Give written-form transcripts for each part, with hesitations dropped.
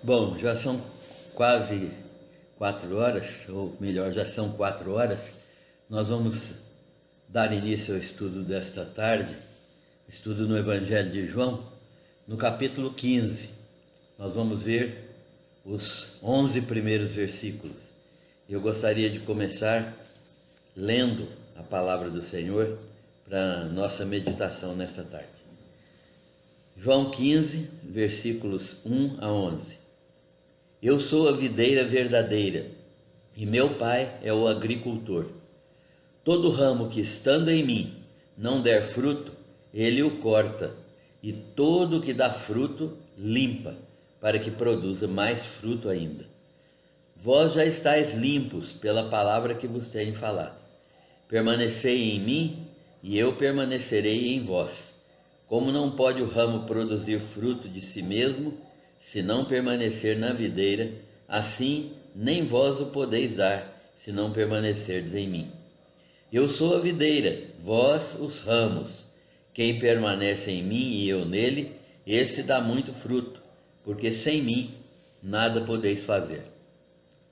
Bom, já são quase 4 horas, ou melhor, já são 4 horas. Nós vamos dar início ao estudo desta tarde, estudo no Evangelho de João, no capítulo 15. Nós vamos ver os 11 primeiros versículos. Eu gostaria de começar lendo a palavra do Senhor para nossa meditação nesta tarde. João 15, versículos 1 a 11. Eu sou a videira verdadeira, e meu Pai é o agricultor. Todo ramo que estando em mim não der fruto, ele o corta, e todo o que dá fruto, limpa, para que produza mais fruto ainda. Vós já estáis limpos pela palavra que vos tenho falado. Permanecei em mim, e eu permanecerei em vós. Como não pode o ramo produzir fruto de si mesmo, se não permanecer na videira, assim nem vós o podeis dar, se não permanecerdes em mim. Eu sou a videira, vós os ramos. Quem permanece em mim e eu nele, esse dá muito fruto, porque sem mim nada podeis fazer.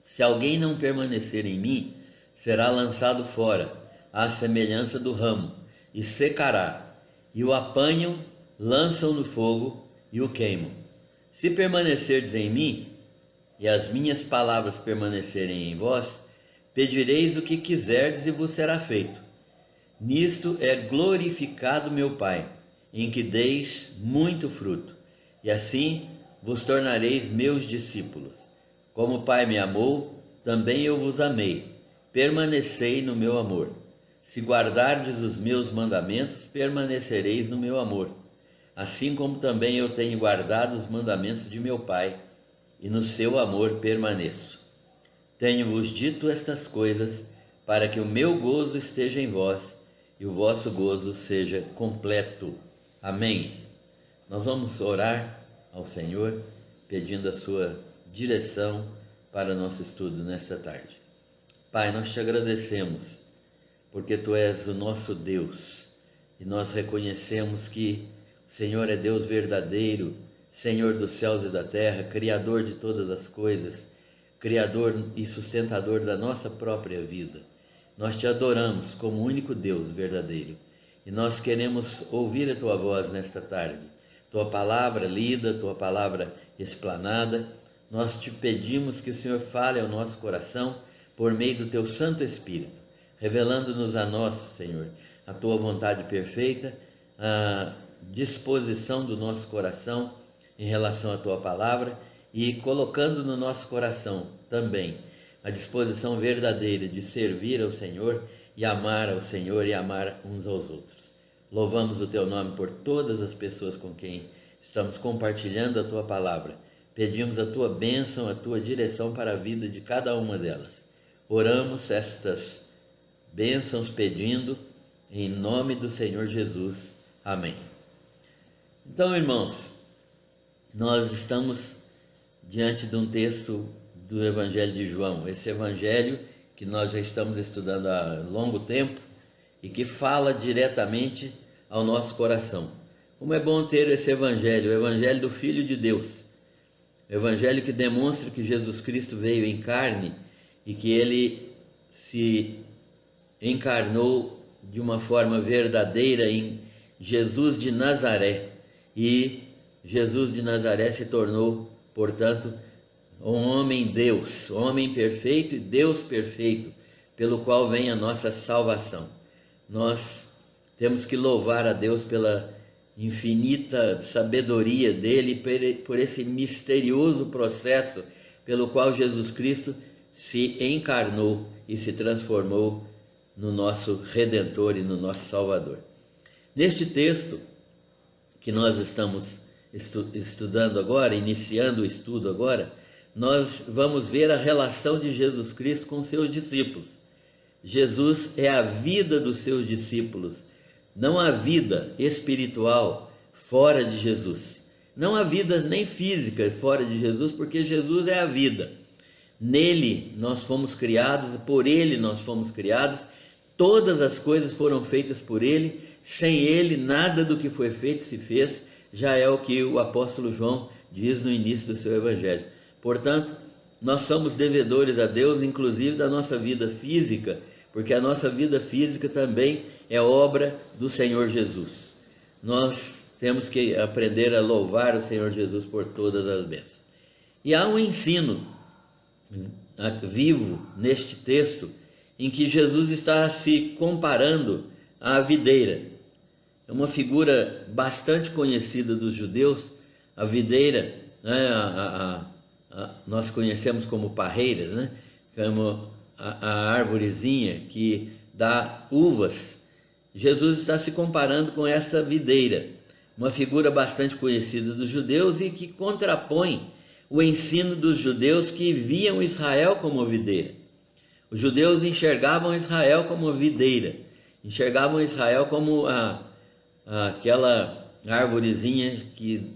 Se alguém não permanecer em mim, será lançado fora, à semelhança do ramo, e secará, e o apanham, lançam no fogo e o queimam. Se permanecerdes em mim, e as minhas palavras permanecerem em vós, pedireis o que quiserdes e vos será feito. Nisto é glorificado meu Pai, em que deis muito fruto, e assim vos tornareis meus discípulos. Como o Pai me amou, também eu vos amei. Permanecei no meu amor. Se guardardes os meus mandamentos, permanecereis no meu amor. Assim como também eu tenho guardado os mandamentos de meu Pai, e no seu amor permaneço. Tenho-vos dito estas coisas, para que o meu gozo esteja em vós, e o vosso gozo seja completo. Amém. Nós vamos orar ao Senhor, pedindo a sua direção para o nosso estudo nesta tarde. Pai, nós te agradecemos, porque Tu és o nosso Deus, e nós reconhecemos que o Senhor é Deus verdadeiro, Senhor dos céus e da terra, Criador de todas as coisas, Criador e sustentador da nossa própria vida. Nós te adoramos como único Deus verdadeiro, e nós queremos ouvir a Tua voz nesta tarde, Tua palavra lida, Tua palavra explanada. Nós te pedimos que o Senhor fale ao nosso coração por meio do Teu Santo Espírito, revelando-nos a nós, Senhor, a Tua vontade perfeita, a disposição do nosso coração em relação à Tua palavra e colocando no nosso coração também a disposição verdadeira de servir ao Senhor e amar ao Senhor e amar uns aos outros. Louvamos o Teu nome por todas as pessoas com quem estamos compartilhando a Tua palavra. Pedimos a Tua bênção, a Tua direção para a vida de cada uma delas. Oramos estas bênçãos pedindo em nome do Senhor Jesus. Amém. Então, irmãos, nós estamos diante de um texto do Evangelho de João, esse Evangelho que nós já estamos estudando há longo tempo e que fala diretamente ao nosso coração. Como é bom ter esse Evangelho, o Evangelho do Filho de Deus, o Evangelho que demonstra que Jesus Cristo veio em carne e que Ele se encarnou de uma forma verdadeira em Jesus de Nazaré, e Jesus de Nazaré se tornou, portanto, um homem-Deus, homem perfeito e Deus perfeito, pelo qual vem a nossa salvação. Nós temos que louvar a Deus pela infinita sabedoria dele, por esse misterioso processo pelo qual Jesus Cristo se encarnou e se transformou no nosso Redentor e no nosso Salvador. Neste texto que nós estamos estudando agora, iniciando o estudo agora, nós vamos ver a relação de Jesus Cristo com seus discípulos. Jesus é a vida dos seus discípulos, não há vida espiritual fora de Jesus. Não há vida nem física fora de Jesus, porque Jesus é a vida. Nele nós fomos criados, por Ele nós fomos criados, todas as coisas foram feitas por Ele, sem Ele nada do que foi feito se fez, já é o que o apóstolo João diz no início do seu Evangelho. Portanto, nós somos devedores a Deus, inclusive da nossa vida física, porque a nossa vida física também é obra do Senhor Jesus. Nós temos que aprender a louvar o Senhor Jesus por todas as bênçãos. E há um ensino vivo neste texto, em que Jesus está se comparando à videira. É uma figura bastante conhecida dos judeus. A videira, né, nós conhecemos como parreiras, né, como a árvorezinha que dá uvas. Jesus está se comparando com essa videira, uma figura bastante conhecida dos judeus e que contrapõe o ensino dos judeus que viam Israel como videira. Os judeus enxergavam Israel como videira, enxergavam Israel como aquela árvorezinha que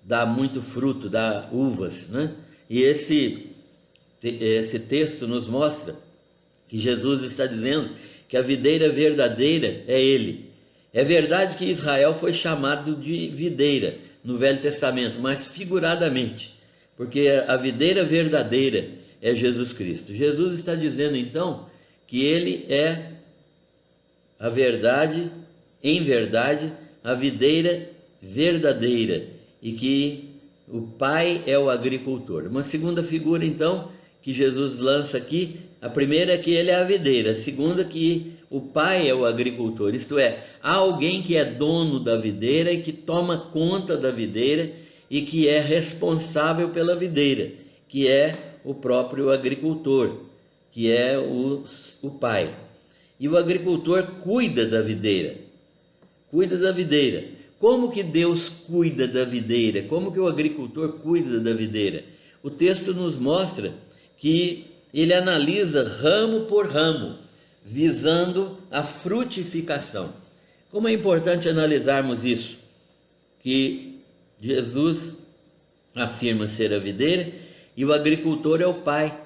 dá muito fruto, dá uvas, né? E esse texto nos mostra que Jesus está dizendo que a videira verdadeira é Ele. É verdade que Israel foi chamado de videira no Velho Testamento, mas figuradamente, porque a videira verdadeira é Jesus Cristo. Jesus está dizendo então que Ele é a verdade, em verdade, a videira verdadeira, e que o Pai é o agricultor. Uma segunda figura então que Jesus lança aqui, a primeira é que Ele é a videira, a segunda que o Pai é o agricultor, isto é, há alguém que é dono da videira e que toma conta da videira e que é responsável pela videira, que é o próprio agricultor, que é o Pai. E o agricultor cuida da videira, cuida da videira. Como que Deus cuida da videira? Como que o agricultor cuida da videira? O texto nos mostra que ele analisa ramo por ramo, visando a frutificação. Como é importante analisarmos isso, que Jesus afirma ser a videira e o agricultor é o Pai,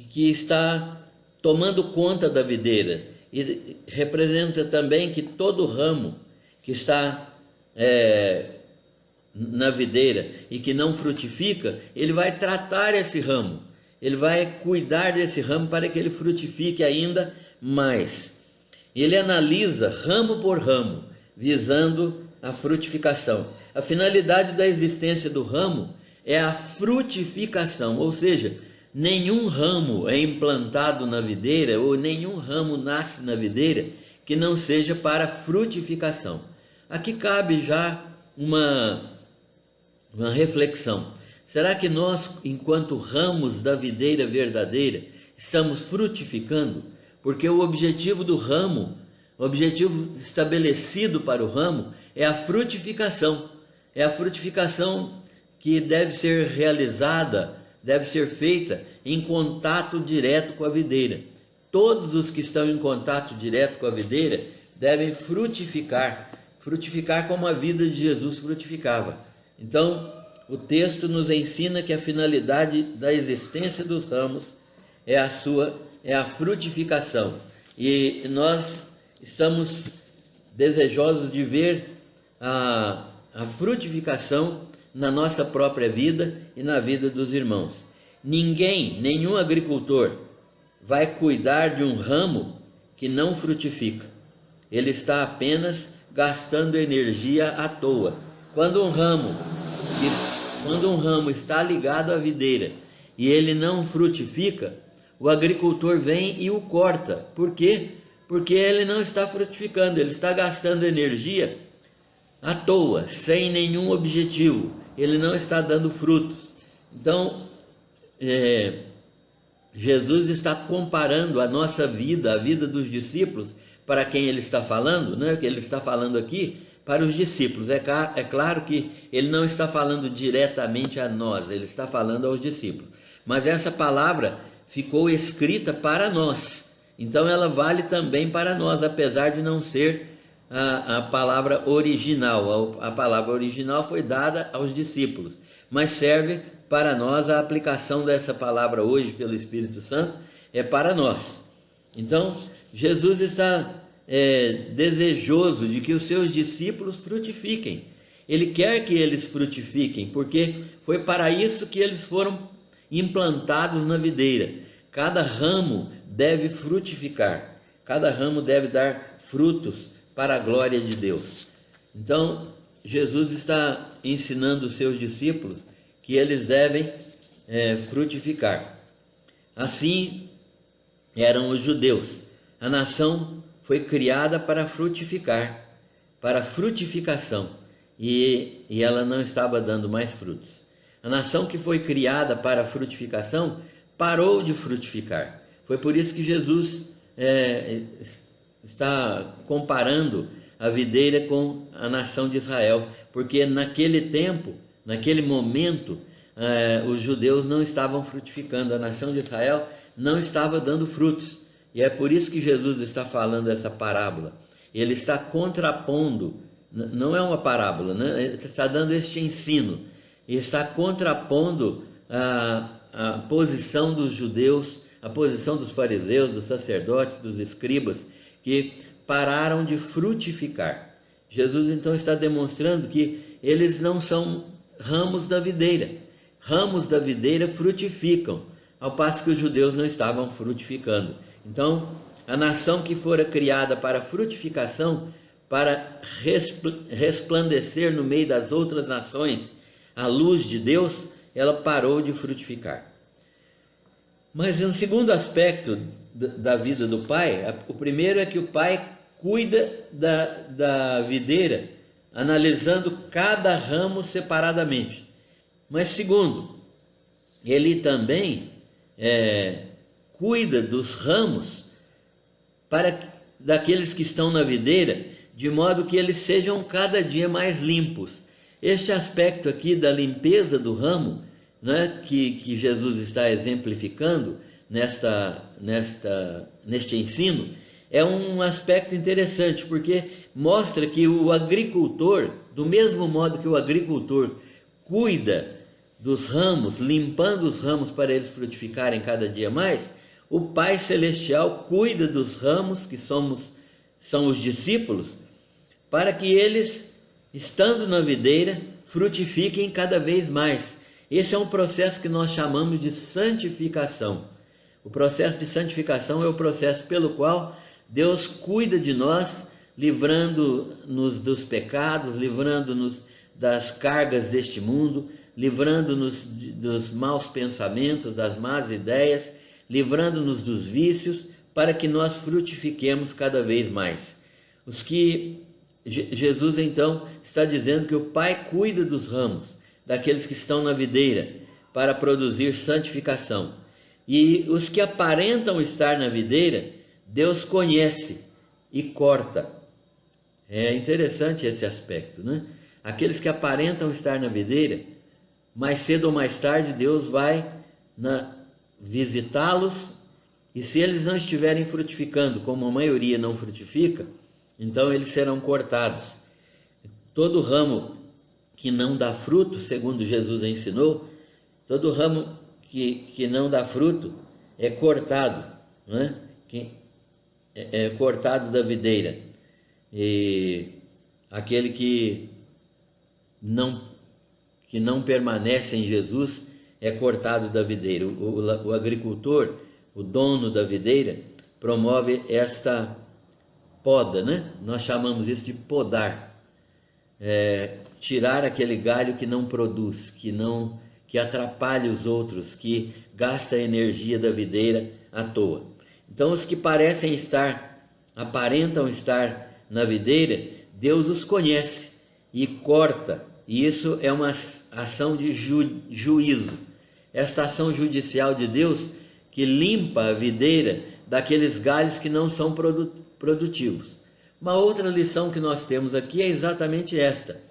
que está tomando conta da videira, e representa também que todo ramo que está na videira e que não frutifica, ele vai tratar esse ramo, ele vai cuidar desse ramo para que ele frutifique ainda mais. Ele analisa ramo por ramo, visando a frutificação. A finalidade da existência do ramo é a frutificação, ou seja, nenhum ramo é implantado na videira ou nenhum ramo nasce na videira que não seja para frutificação. Aqui cabe já uma reflexão. Será que nós, enquanto ramos da videira verdadeira, estamos frutificando? Porque o objetivo do ramo, o objetivo estabelecido para o ramo é a frutificação. É a frutificação que deve ser realizada, deve ser feita em contato direto com a videira. Todos os que estão em contato direto com a videira devem frutificar, frutificar como a vida de Jesus frutificava. Então, o texto nos ensina que a finalidade da existência dos ramos é a frutificação. E nós estamos desejosos de ver a frutificação na nossa própria vida e na vida dos irmãos. Nenhum agricultor vai cuidar de um ramo que não frutifica. Ele está apenas gastando energia à toa. Quando um ramo está ligado à videira e ele não frutifica, o agricultor vem e o corta. Por quê? Porque ele não está frutificando, ele está gastando energia à toa, sem nenhum objetivo. Ele não está dando frutos. Então, Jesus está comparando a nossa vida, a vida dos discípulos, para quem ele está falando, né? Que ele está falando aqui para os discípulos. É claro que ele não está falando diretamente a nós, ele está falando aos discípulos. Mas essa palavra ficou escrita para nós, então ela vale também para nós, apesar de não ser a palavra original. A palavra original foi dada aos discípulos, mas serve para nós. A aplicação dessa palavra hoje pelo Espírito Santo é para nós. Então, Jesus está desejoso de que os seus discípulos frutifiquem. Ele quer que eles frutifiquem, porque foi para isso que eles foram implantados na videira. Cada ramo deve frutificar, cada ramo deve dar frutos para a glória de Deus. Então, Jesus está ensinando os seus discípulos que eles devem frutificar. Assim eram os judeus. A nação foi criada para frutificar, para frutificação, e ela não estava dando mais frutos. A nação que foi criada para a frutificação parou de frutificar. Foi por isso que Jesus está comparando a videira com a nação de Israel, porque naquele tempo, naquele momento, os judeus não estavam frutificando, a nação de Israel não estava dando frutos. E é por isso que Jesus está falando essa parábola. Ele está contrapondo, não é uma parábola, né? Ele está dando este ensino, e está contrapondo a posição dos judeus, a posição dos fariseus, dos sacerdotes, dos escribas, que pararam de frutificar. Jesus então está demonstrando que eles não são ramos da videira. Ramos da videira frutificam, ao passo que os judeus não estavam frutificando. Então, a nação que fora criada para frutificação, para resplandecer no meio das outras nações a luz de Deus, ela parou de frutificar. Mas um segundo aspecto da vida do pai, o primeiro é que o pai cuida da videira, analisando cada ramo separadamente. Mas segundo, ele também cuida dos ramos daqueles que estão na videira, de modo que eles sejam cada dia mais limpos. Este aspecto aqui da limpeza do ramo, né, que Jesus está exemplificando neste ensino, é um aspecto interessante, porque mostra que o agricultor, do mesmo modo que o agricultor cuida dos ramos, limpando os ramos para eles frutificarem cada dia mais, o Pai Celestial cuida dos ramos, que são os discípulos, para que eles, estando na videira, frutifiquem cada vez mais. Esse é um processo que nós chamamos de santificação. O processo de santificação é o processo pelo qual Deus cuida de nós, livrando-nos dos pecados, livrando-nos das cargas deste mundo, livrando-nos dos maus pensamentos, das más ideias, livrando-nos dos vícios, para que nós frutifiquemos cada vez mais. Jesus então está dizendo que o Pai cuida dos ramos, daqueles que estão na videira, para produzir santificação. E os que aparentam estar na videira, Deus conhece e corta. É interessante esse aspecto, né? Aqueles que aparentam estar na videira, mais cedo ou mais tarde Deus vai visitá-los, e se eles não estiverem frutificando, como a maioria não frutifica, então eles serão cortados. Todo ramo que não dá fruto, segundo Jesus ensinou, todo ramo que não dá fruto é cortado, né? É cortado da videira. E aquele que não permanece em Jesus é cortado da videira. O agricultor, o dono da videira, promove esta poda, né? Nós chamamos isso de podar. Tirar aquele galho que não produz, que atrapalha os outros, que gasta a energia da videira à toa. Então, os que aparentam estar na videira, Deus os conhece e corta. E isso é uma ação de juízo. Esta ação judicial de Deus que limpa a videira daqueles galhos que não são produtivos. Uma outra lição que nós temos aqui é exatamente esta: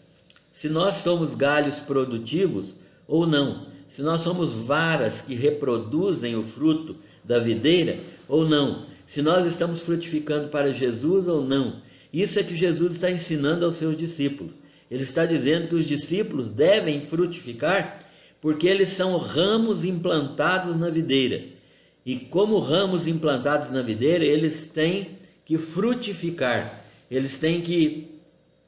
se nós somos galhos produtivos ou não, se nós somos varas que reproduzem o fruto da videira ou não, se nós estamos frutificando para Jesus ou não. Isso é que Jesus está ensinando aos seus discípulos. Ele está dizendo que os discípulos devem frutificar porque eles são ramos implantados na videira. E como ramos implantados na videira, eles têm que frutificar, eles têm que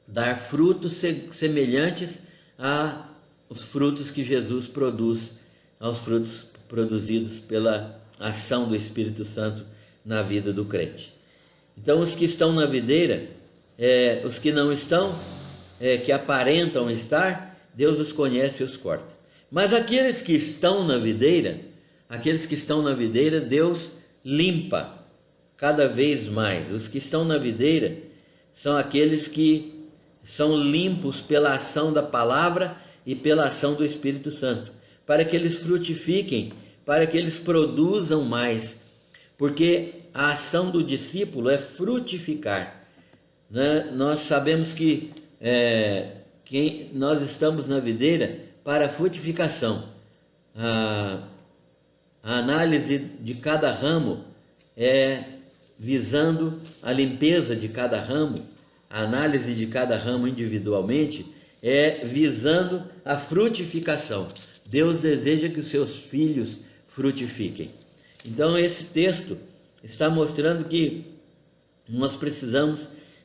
dar frutos semelhantes aos frutos que Jesus produz, aos frutos produzidos pela ação do Espírito Santo na vida do crente. Então, os que estão na videira, os que não estão, que aparentam estar, Deus os conhece e os corta. Mas aqueles que estão na videira, Deus limpa cada vez mais. Os que estão na videira são aqueles que são limpos pela ação da palavra e pela ação do Espírito Santo, para que eles frutifiquem, para que eles produzam mais, porque a ação do discípulo é frutificar, né? Nós sabemos que nós estamos na videira para a frutificação. A análise de cada ramo é visando a limpeza de cada ramo, a análise de cada ramo individualmente é visando a frutificação. Deus deseja que os seus filhos frutifiquem. Então esse texto está mostrando que nós precisamos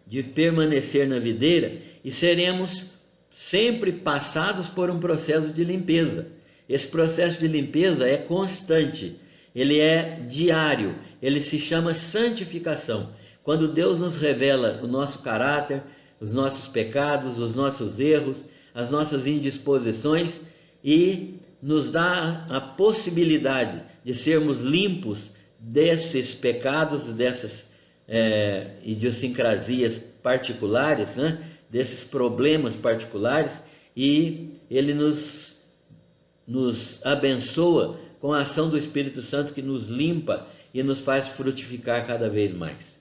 de permanecer na videira e seremos sempre passados por um processo de limpeza. Esse processo de limpeza é constante, ele é diário, ele se chama santificação. Quando Deus nos revela o nosso caráter, os nossos pecados, os nossos erros, as nossas indisposições e nos dá a possibilidade de sermos limpos desses pecados, dessas idiosincrasias particulares, né? Desses problemas particulares, e Ele nos abençoa com a ação do Espírito Santo que nos limpa e nos faz frutificar cada vez mais.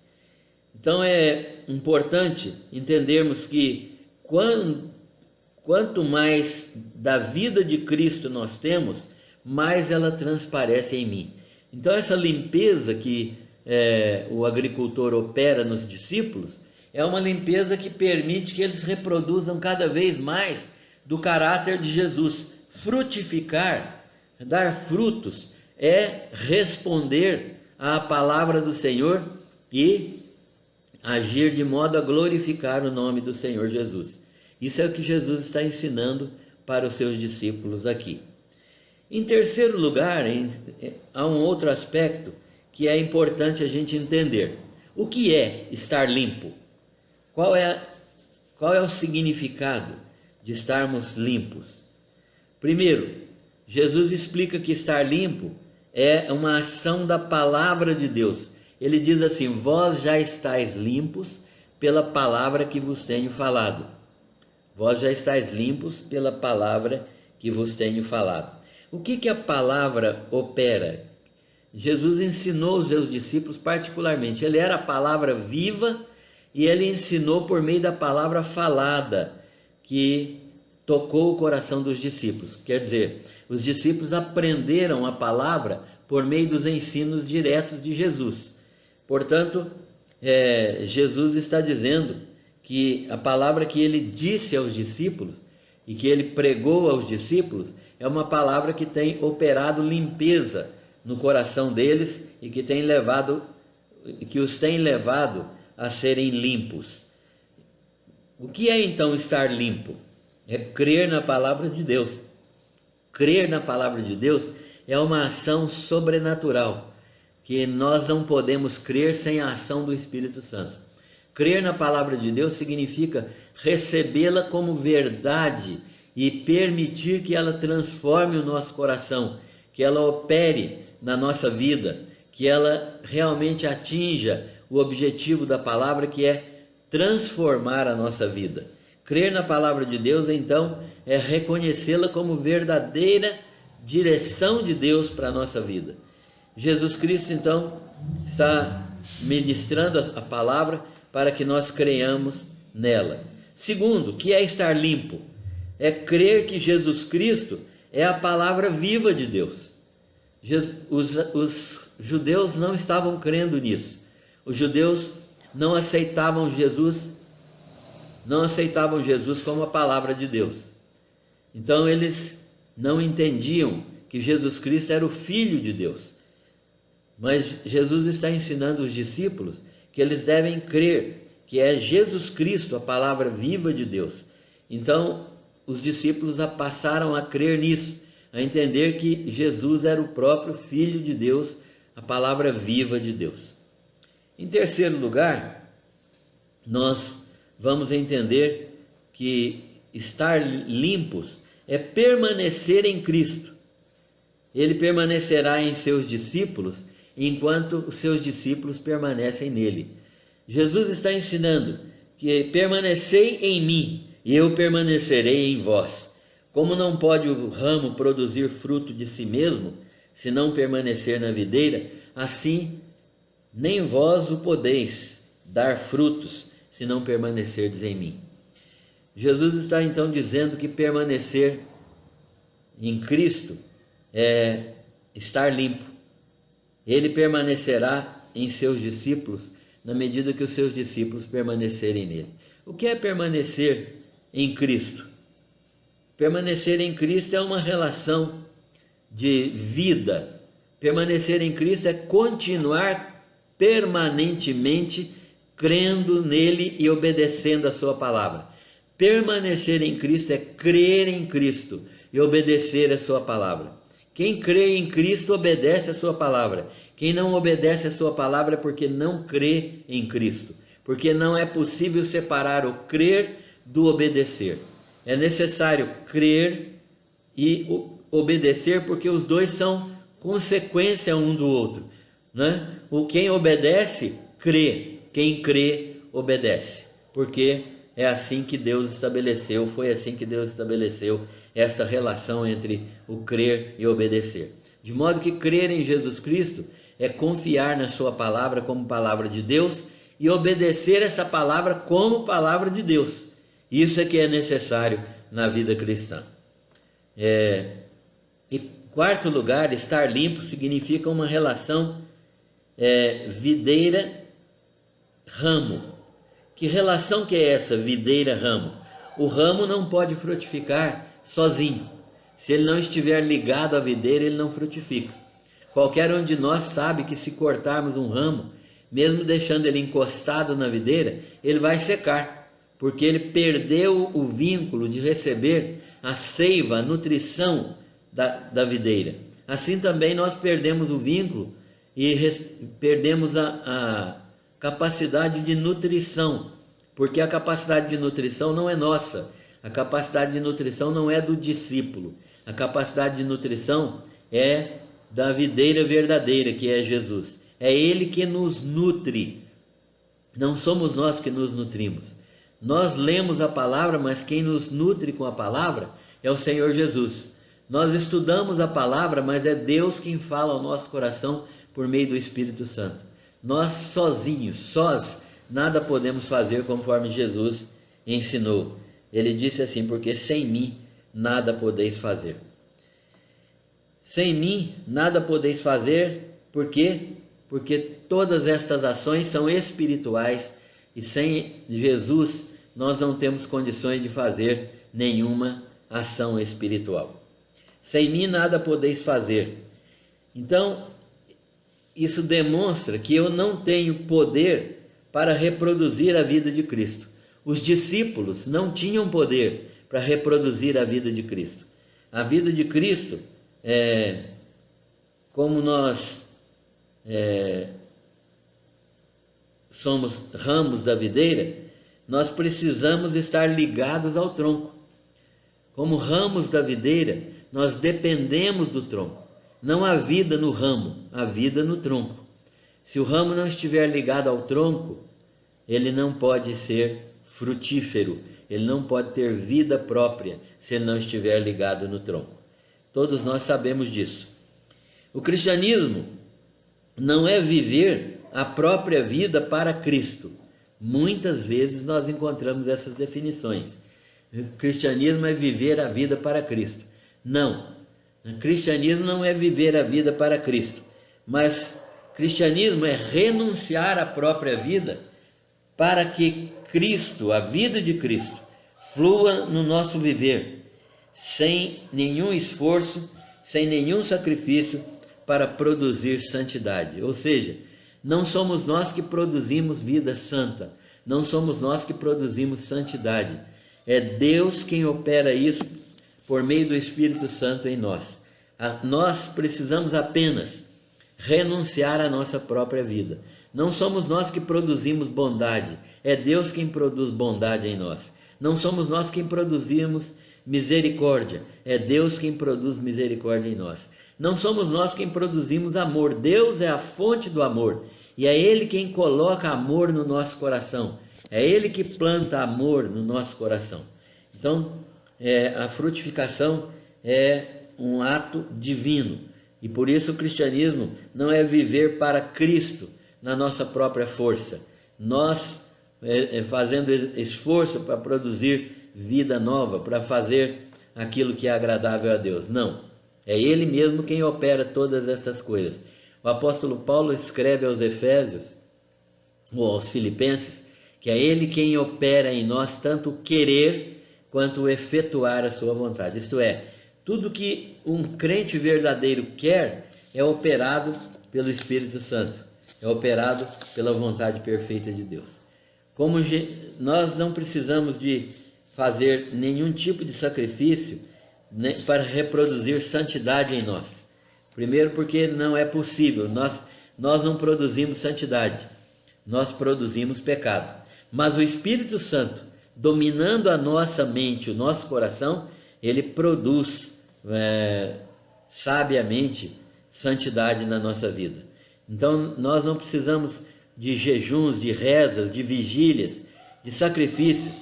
Então é importante entendermos que quanto mais da vida de Cristo nós temos, mais ela transparece em mim. Então essa limpeza que o agricultor opera nos discípulos é uma limpeza que permite que eles reproduzam cada vez mais do caráter de Jesus. Frutificar, dar frutos, é responder à palavra do Senhor e agir de modo a glorificar o nome do Senhor Jesus. Isso é o que Jesus está ensinando para os seus discípulos aqui. Em terceiro lugar, há um outro aspecto que é importante a gente entender. O que é estar limpo? Qual é o significado de estarmos limpos? Primeiro, Jesus explica que estar limpo é uma ação da palavra de Deus. Ele diz assim: vós já estáis limpos pela palavra que vos tenho falado. Vós já estáis limpos pela palavra que vos tenho falado. O que a palavra opera? Jesus ensinou os seus discípulos particularmente. Ele era a palavra viva e ele ensinou por meio da palavra falada, que tocou o coração dos discípulos. Quer dizer, os discípulos aprenderam a palavra por meio dos ensinos diretos de Jesus. Portanto, Jesus está dizendo que a palavra que ele disse aos discípulos e que ele pregou aos discípulos é uma palavra que tem operado limpeza no coração deles e que os tem levado a serem limpos. O que é então estar limpo? É crer na palavra de Deus. Crer na palavra de Deus é uma ação sobrenatural, que nós não podemos crer sem a ação do Espírito Santo. Crer na palavra de Deus significa recebê-la como verdade e permitir que ela transforme o nosso coração, que ela opere na nossa vida, que ela realmente atinja o objetivo da palavra, que é transformar a nossa vida. Crer na palavra de Deus, então, é reconhecê-la como verdadeira direção de Deus para a nossa vida. Jesus Cristo, então, está ministrando a palavra para que nós creiamos nela. Segundo, que é estar limpo? É crer que Jesus Cristo é a palavra viva de Deus. Os judeus não estavam crendo nisso. Os judeus não aceitavam Jesus como a palavra de Deus. Então eles não entendiam que Jesus Cristo era o Filho de Deus. Mas Jesus está ensinando os discípulos que eles devem crer que é Jesus Cristo, a palavra viva de Deus. Então, os discípulos passaram a crer nisso, a entender que Jesus era o próprio Filho de Deus, a palavra viva de Deus. Em terceiro lugar, nós vamos entender que estar limpos é permanecer em Cristo. Ele permanecerá em seus discípulos enquanto os seus discípulos permanecem nele. Jesus está ensinando que permanecei em mim e eu permanecerei em vós. Como não pode o ramo produzir fruto de si mesmo, se não permanecer na videira, assim nem vós o podeis dar frutos, se não permanecerdes em mim. Jesus está então dizendo que permanecer em Cristo é estar limpo. Ele permanecerá em seus discípulos na medida que os seus discípulos permanecerem nele. O que é permanecer em Cristo? Permanecer em Cristo é uma relação de vida. Permanecer em Cristo é continuar permanentemente crendo nele e obedecendo a sua palavra. Permanecer em Cristo é crer em Cristo e obedecer a sua palavra. Quem crê em Cristo obedece a sua palavra. Quem não obedece a sua palavra é porque não crê em Cristo. Porque não é possível separar o crer do obedecer. É necessário crer e obedecer, porque os dois são consequência um do outro, né? Quem obedece, crê. Quem crê, obedece. Porque é assim que Deus estabeleceu, foi assim que Deus estabeleceu esta relação entre o crer e obedecer. De modo que crer em Jesus Cristo é confiar na sua palavra como palavra de Deus e obedecer essa palavra como palavra de Deus. Isso é que é necessário na vida cristã. E quarto lugar, estar limpo significa uma relação videira-ramo. Que relação que é essa, videira-ramo? O ramo não pode frutificar sozinho. Se ele não estiver ligado à videira, ele não frutifica. Qualquer um de nós sabe que se cortarmos um ramo, mesmo deixando ele encostado na videira, ele vai secar, porque ele perdeu o vínculo de receber a seiva, a nutrição da videira. Assim também nós perdemos o vínculo e perdemos a capacidade de nutrição, porque a capacidade de nutrição não é nossa, a capacidade de nutrição não é do discípulo, a capacidade de nutrição é da videira verdadeira, que é Jesus. É Ele que nos nutre, não somos nós que nos nutrimos. Nós lemos a palavra, mas quem nos nutre com a palavra é o Senhor Jesus. Nós estudamos a palavra, mas é Deus quem fala ao nosso coração por meio do Espírito Santo. Nós sozinhos, sós, nada podemos fazer conforme Jesus ensinou. Ele disse assim, porque sem mim nada podeis fazer. Sem mim nada podeis fazer, por quê? Porque todas estas ações são espirituais e sem Jesus nós não temos condições de fazer nenhuma ação espiritual. Sem mim nada podeis fazer. Então, isso demonstra que eu não tenho poder para reproduzir a vida de Cristo. Os discípulos não tinham poder para reproduzir a vida de Cristo. A vida de Cristo, como nós somos ramos da videira, nós precisamos estar ligados ao tronco. Como ramos da videira, nós dependemos do tronco. Não há vida no ramo, há vida no tronco. Se o ramo não estiver ligado ao tronco, ele não pode ser frutífero, ele não pode ter vida própria se ele não estiver ligado no tronco. Todos nós sabemos disso. O cristianismo não é viver a própria vida para Cristo. Muitas vezes nós encontramos essas definições. O cristianismo é viver a vida para Cristo. Não. O cristianismo não é viver a vida para Cristo, mas cristianismo é renunciar à própria vida para que Cristo, a vida de Cristo, flua no nosso viver, sem nenhum esforço, sem nenhum sacrifício para produzir santidade. Ou seja, não somos nós que produzimos vida santa, Não somos nós que produzimos santidade. É Deus quem opera isso por meio do Espírito Santo em nós. Nós precisamos apenas renunciar à nossa própria vida. Não somos nós que produzimos bondade, é Deus quem produz bondade em nós. Não somos nós quem produzimos misericórdia, é Deus quem produz misericórdia em nós. Não somos nós quem produzimos amor, Deus é a fonte do amor. E é Ele quem coloca amor no nosso coração. É Ele que planta amor no nosso coração. Então, a frutificação é um ato divino. E por isso o cristianismo não é viver para Cristo na nossa própria força. Nós fazendo esforço para produzir vida nova, para fazer aquilo que é agradável a Deus. Não. É Ele mesmo quem opera todas essas coisas. O apóstolo Paulo escreve aos Efésios, ou aos Filipenses, que é Ele quem opera em nós tanto o querer quanto o efetuar a sua vontade. Isto é, tudo que um crente verdadeiro quer é operado pelo Espírito Santo, é operado pela vontade perfeita de Deus. Como nós não precisamos de fazer nenhum tipo de sacrifício para reproduzir santidade em nós. Primeiro porque não é possível, nós não produzimos santidade, nós produzimos pecado. Mas o Espírito Santo, dominando a nossa mente, o nosso coração, ele produz sabiamente santidade na nossa vida. Então nós não precisamos de jejuns, de rezas, de vigílias, de sacrifícios.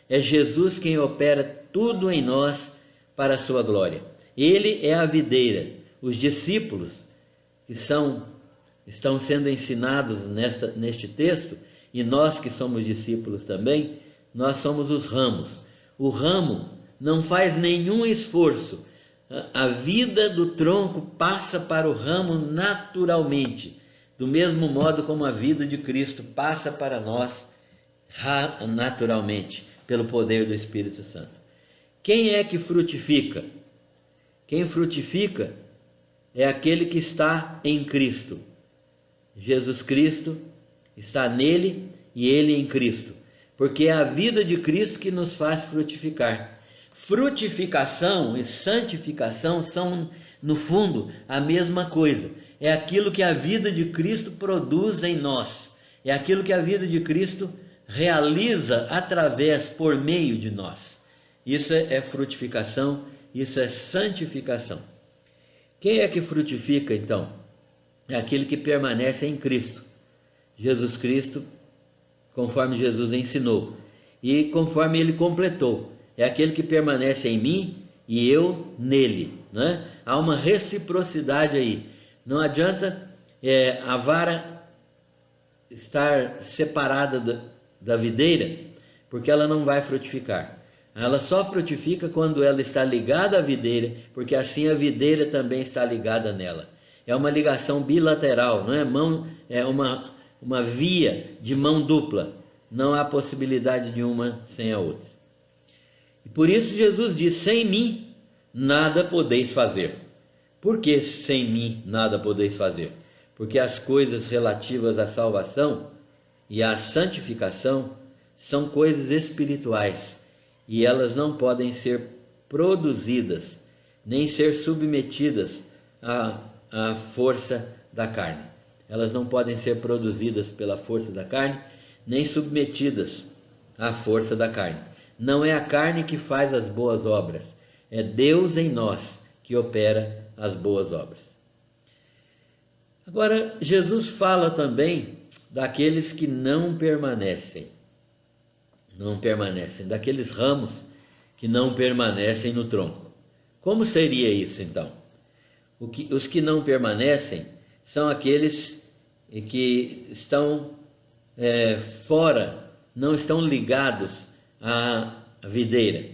É Jesus quem opera tudo em nós para a sua glória. Ele é a videira. Os discípulos que estão sendo ensinados neste texto, e nós que somos discípulos também, nós somos os ramos. O ramo não faz nenhum esforço. A vida do tronco passa para o ramo naturalmente, do mesmo modo como a vida de Cristo passa para nós naturalmente, pelo poder do Espírito Santo. Quem é que frutifica? Quem frutifica é aquele que está em Cristo. Jesus Cristo está nele e ele em Cristo, porque é a vida de Cristo que nos faz frutificar. Frutificação e santificação são, no fundo, a mesma coisa. É aquilo que a vida de Cristo produz em nós. É aquilo que a vida de Cristo realiza por meio de nós. Isso é frutificação, isso é santificação. Quem é que frutifica, então? É aquele que permanece em Cristo. Jesus Cristo, conforme Jesus ensinou. E conforme Ele completou. É aquele que permanece em mim e eu nele. Né? Há uma reciprocidade aí. Não adianta a vara estar separada da videira, porque ela não vai frutificar. Ela só frutifica quando ela está ligada à videira, porque assim a videira também está ligada nela. É uma ligação bilateral, não é uma via de mão dupla. Não há possibilidade de uma sem a outra. E por isso Jesus diz: sem mim nada podeis fazer. Por que sem mim nada podeis fazer? Porque as coisas relativas à salvação e à santificação são coisas espirituais, e elas não podem ser produzidas, nem ser submetidas à força da carne. Elas não podem ser produzidas pela força da carne, nem submetidas à força da carne. Não é a carne que faz as boas obras, é Deus em nós que opera as boas obras. Agora, Jesus fala também daqueles que não permanecem, daqueles ramos que não permanecem no tronco. Como seria isso, então? Os que não permanecem são aqueles que estão fora, não estão ligados à videira.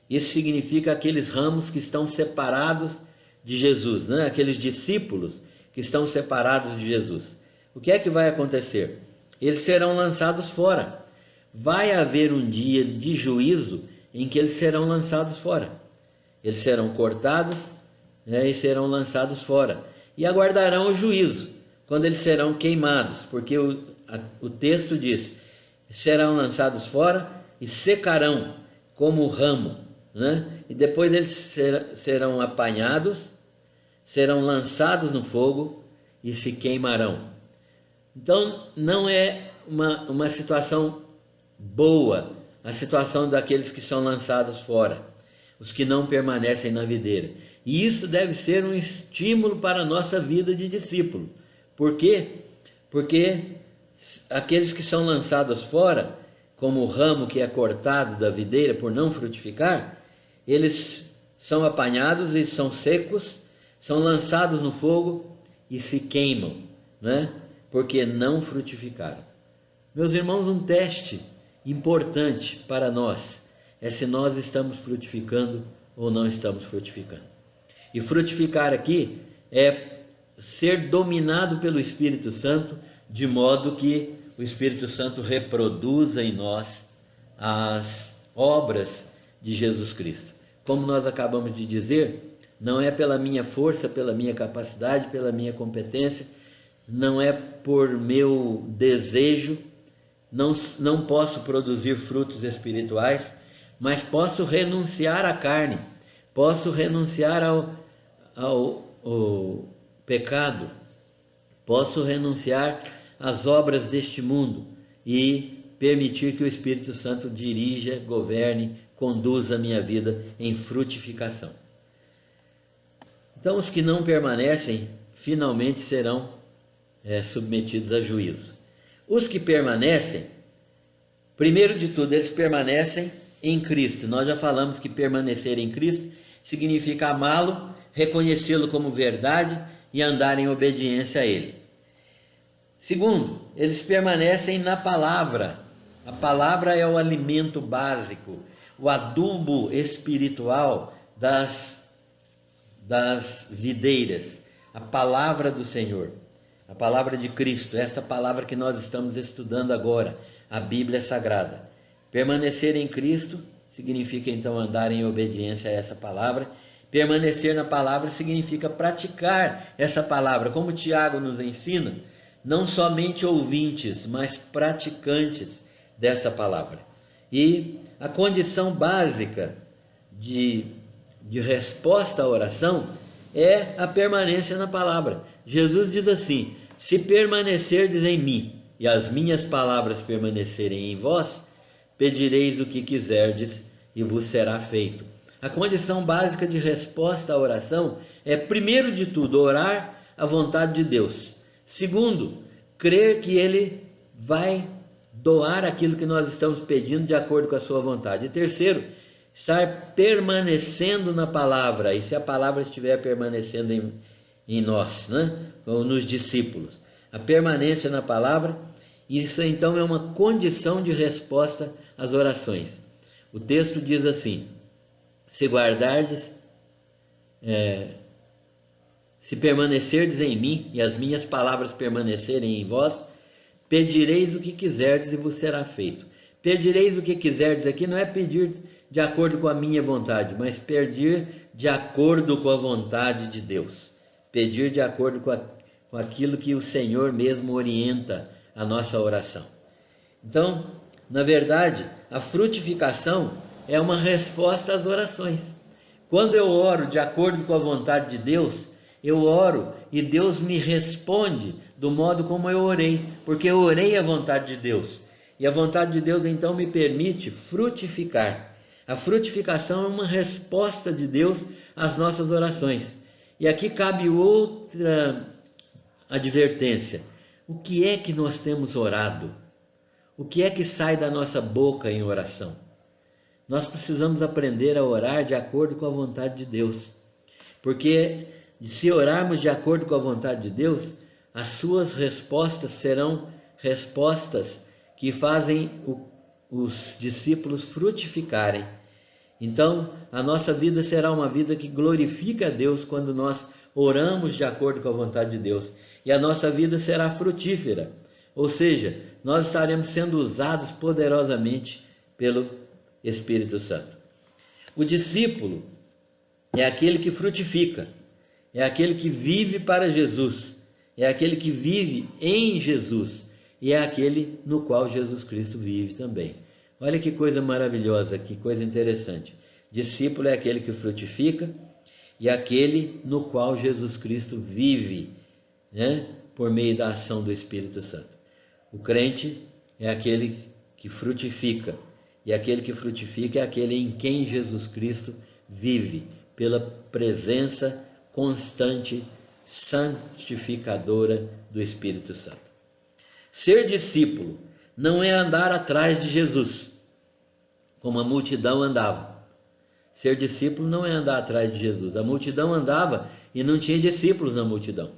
Isso significa aqueles ramos que estão separados de Jesus, né? Aqueles discípulos que estão separados de Jesus. O que é que vai acontecer? Eles serão lançados fora. Vai haver um dia de juízo em que eles serão lançados fora. Eles serão cortados, e serão lançados fora. E aguardarão o juízo, quando eles serão queimados, porque o texto diz: serão lançados fora e secarão como o ramo, né? E depois eles serão apanhados, serão lançados no fogo e se queimarão. Então não é uma situação boa a situação daqueles que são lançados fora, os que não permanecem na videira. E isso deve ser um estímulo para a nossa vida de discípulo. Por quê? Porque aqueles que são lançados fora, como o ramo que é cortado da videira por não frutificar, eles são apanhados e são secos, são lançados no fogo e se queimam, né? Porque não frutificaram. Meus irmãos, um teste importante para nós é se nós estamos frutificando ou não estamos frutificando. E frutificar aqui é ser dominado pelo Espírito Santo, de modo que o Espírito Santo reproduza em nós as obras de Jesus Cristo. Como nós acabamos de dizer, não é pela minha força, pela minha capacidade, pela minha competência, não é por meu desejo, não posso produzir frutos espirituais, mas posso renunciar à carne, posso renunciar ao pecado, posso renunciar às obras deste mundo e permitir que o Espírito Santo dirija, governe, conduza a minha vida em frutificação. Então os que não permanecem finalmente serão submetidos a juízo. Os que permanecem, primeiro de tudo, eles permanecem em Cristo. Nós já falamos que permanecer em Cristo significa amá-lo, reconhecê-lo como verdade e andar em obediência a Ele. Segundo, eles permanecem na palavra. A palavra é o alimento básico, o adubo espiritual das videiras. A palavra do Senhor, a palavra de Cristo, esta palavra que nós estamos estudando agora, a Bíblia Sagrada. Permanecer em Cristo significa então andar em obediência a essa palavra. Permanecer na palavra significa praticar essa palavra, como Tiago nos ensina, não somente ouvintes, mas praticantes dessa palavra. E a condição básica de resposta à oração é a permanência na palavra. Jesus diz assim: se permanecerdes em mim e as minhas palavras permanecerem em vós, pedireis o que quiserdes e vos será feito. A condição básica de resposta à oração é, primeiro de tudo, orar a vontade de Deus. Segundo, crer que Ele vai doar aquilo que nós estamos pedindo de acordo com a sua vontade. E terceiro, estar permanecendo na palavra. E se a palavra estiver permanecendo em nós, né? Ou nos discípulos. A permanência na palavra, isso então é uma condição de resposta às orações. O texto diz assim: se guardardes, se permanecerdes em mim e as minhas palavras permanecerem em vós, pedireis o que quiserdes e vos será feito. Pedireis o que quiserdes aqui não é pedir de acordo com a minha vontade, mas pedir de acordo com a vontade de Deus. Pedir de acordo com aquilo que o Senhor mesmo orienta a nossa oração. Então, na verdade, a frutificação é uma resposta às orações. Quando eu oro de acordo com a vontade de Deus, eu oro e Deus me responde do modo como eu orei, porque eu orei a vontade de Deus. E a vontade de Deus então me permite frutificar. A frutificação é uma resposta de Deus às nossas orações. E aqui cabe outra advertência. O que é que nós temos orado? O que é que sai da nossa boca em oração? Nós precisamos aprender a orar de acordo com a vontade de Deus. Porque se orarmos de acordo com a vontade de Deus, as suas respostas serão respostas que fazem os discípulos frutificarem. Então, a nossa vida será uma vida que glorifica a Deus quando nós oramos de acordo com a vontade de Deus. E a nossa vida será frutífera. Ou seja, nós estaremos sendo usados poderosamente pelo Espírito Santo. O discípulo é aquele que frutifica, é aquele que vive para Jesus, é aquele que vive em Jesus e é aquele no qual Jesus Cristo vive também. Olha que coisa maravilhosa, que coisa interessante. Discípulo é aquele que frutifica e aquele no qual Jesus Cristo vive, né, por meio da ação do Espírito Santo. O crente é aquele que frutifica, e aquele que frutifica é aquele em quem Jesus Cristo vive, pela presença constante, santificadora do Espírito Santo. Ser discípulo não é andar atrás de Jesus, como a multidão andava. Ser discípulo não é andar atrás de Jesus. A multidão andava e não tinha discípulos na multidão.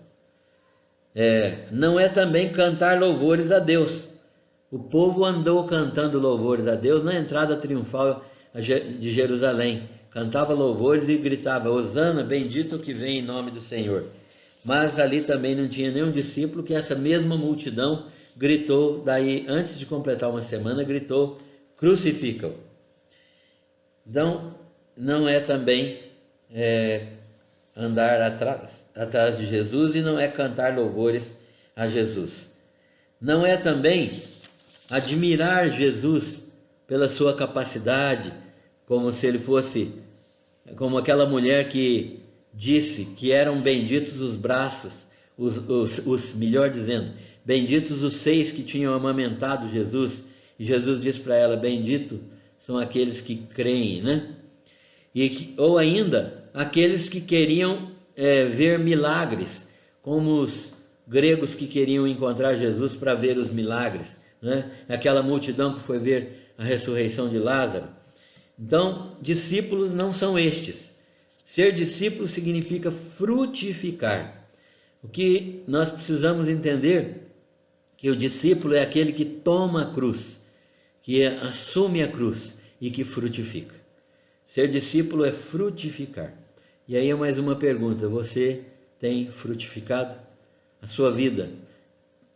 Não é também cantar louvores a Deus. O povo andou cantando louvores a Deus na entrada triunfal de Jerusalém. Cantava louvores e gritava: Hosana, bendito o que vem em nome do Senhor. Mas ali também não tinha nenhum discípulo, que essa mesma multidão gritou, daí antes de completar uma semana, gritou: crucifica-o. Então, não é também andar atrás de Jesus e não é cantar louvores a Jesus. Não é também admirar Jesus pela sua capacidade, como se ele fosse como aquela mulher que disse que eram benditos os braços, melhor dizendo, benditos os seios que tinham amamentado Jesus, e Jesus disse para ela: bendito são aqueles que creem, né? Ou ainda aqueles que queriam ver milagres, como os gregos que queriam encontrar Jesus para ver os milagres, né? Aquela multidão que foi ver a ressurreição de Lázaro. Então, discípulos não são estes. Ser discípulo significa frutificar. O que nós precisamos entender que o discípulo é aquele que toma a cruz, que assume a cruz e que frutifica. Ser discípulo é frutificar. E aí é mais uma pergunta: você tem frutificado? A sua vida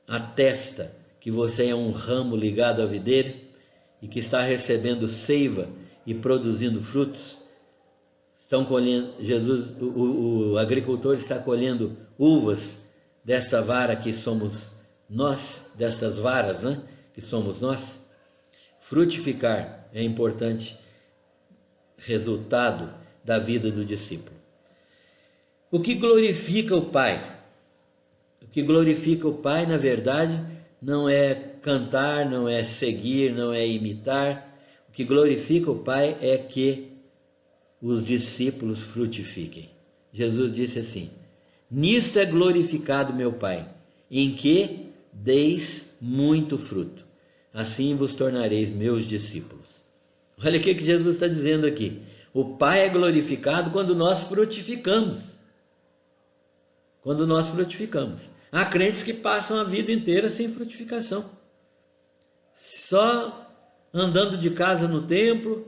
atesta que você é um ramo ligado à videira e que está recebendo seiva e produzindo frutos? Estão colhendo, o agricultor está colhendo uvas desta vara que somos nós, destas varas, né, que somos nós. Frutificar é importante resultado da vida do discípulo. O que glorifica o Pai? O que glorifica o Pai, na verdade, não é cantar, não é seguir, não é imitar. O que glorifica o Pai é que os discípulos frutifiquem. Jesus disse assim: nisto é glorificado meu Pai, em que deis muito fruto, assim vos tornareis meus discípulos. Olha o que Jesus está dizendo aqui: o Pai é glorificado quando nós frutificamos. Quando nós frutificamos. Há crentes que passam a vida inteira sem frutificação, só andando de casa no templo,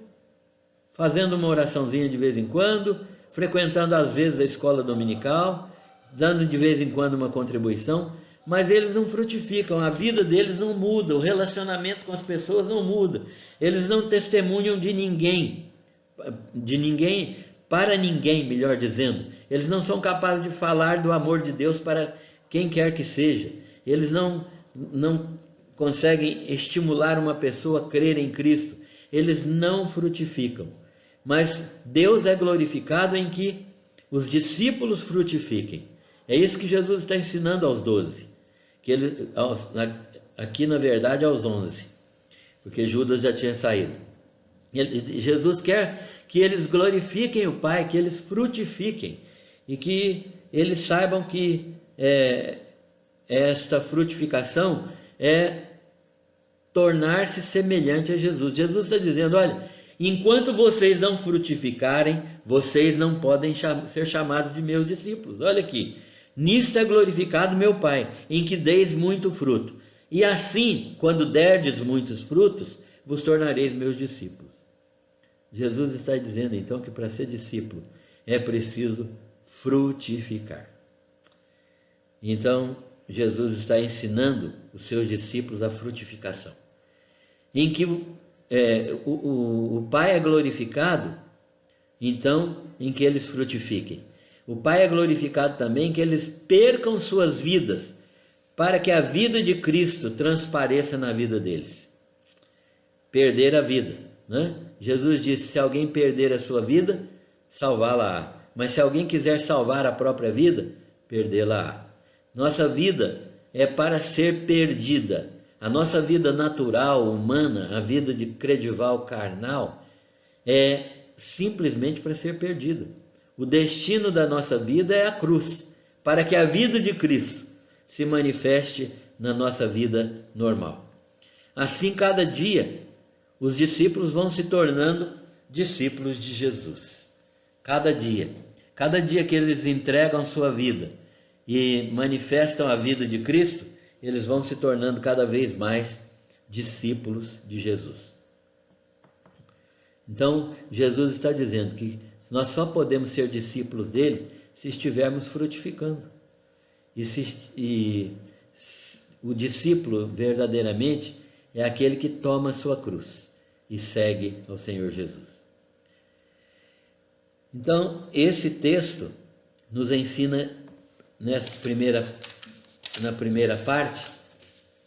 fazendo uma oraçãozinha de vez em quando, frequentando às vezes a escola dominical, dando de vez em quando uma contribuição, mas eles não frutificam, a vida deles não muda, o relacionamento com as pessoas não muda, eles não testemunham de ninguém, para ninguém, melhor dizendo. Eles não são capazes de falar do amor de Deus para quem quer que seja. Eles não conseguem estimular uma pessoa a crer em Cristo. Eles não frutificam. Mas Deus é glorificado em que os discípulos frutifiquem. É isso que Jesus está ensinando aos 12. Aqui, na verdade, aos 11. Porque Judas já tinha saído. Jesus quer que eles glorifiquem o Pai, que eles frutifiquem. E que eles saibam que esta frutificação é tornar-se semelhante a Jesus. Jesus está dizendo: olha, enquanto vocês não frutificarem, vocês não podem ser chamados de meus discípulos. Olha aqui: nisto é glorificado meu Pai, em que deis muito fruto. E assim, quando derdes muitos frutos, vos tornareis meus discípulos. Jesus está dizendo então que para ser discípulo é preciso frutificar. Então, Jesus está ensinando os seus discípulos a frutificação, em que o Pai é glorificado, então, em que eles frutifiquem. O Pai é glorificado também em que eles percam suas vidas para que a vida de Cristo transpareça na vida deles. Perder a vida, né? Jesus disse: se alguém perder a sua vida, salvá-la-á. Mas se alguém quiser salvar a própria vida, perdê-la-á. Nossa vida é para ser perdida. A nossa vida natural, humana, a vida de credival carnal, é simplesmente para ser perdida. O destino da nossa vida é a cruz, para que a vida de Cristo se manifeste na nossa vida normal. Assim, cada dia, os discípulos vão se tornando discípulos de Jesus. Cada dia que eles entregam sua vida e manifestam a vida de Cristo, eles vão se tornando cada vez mais discípulos de Jesus. Então, Jesus está dizendo que nós só podemos ser discípulos dele se estivermos frutificando. E o discípulo verdadeiramente é aquele que toma a sua cruz e segue ao Senhor Jesus. Então, esse texto nos ensina na primeira parte,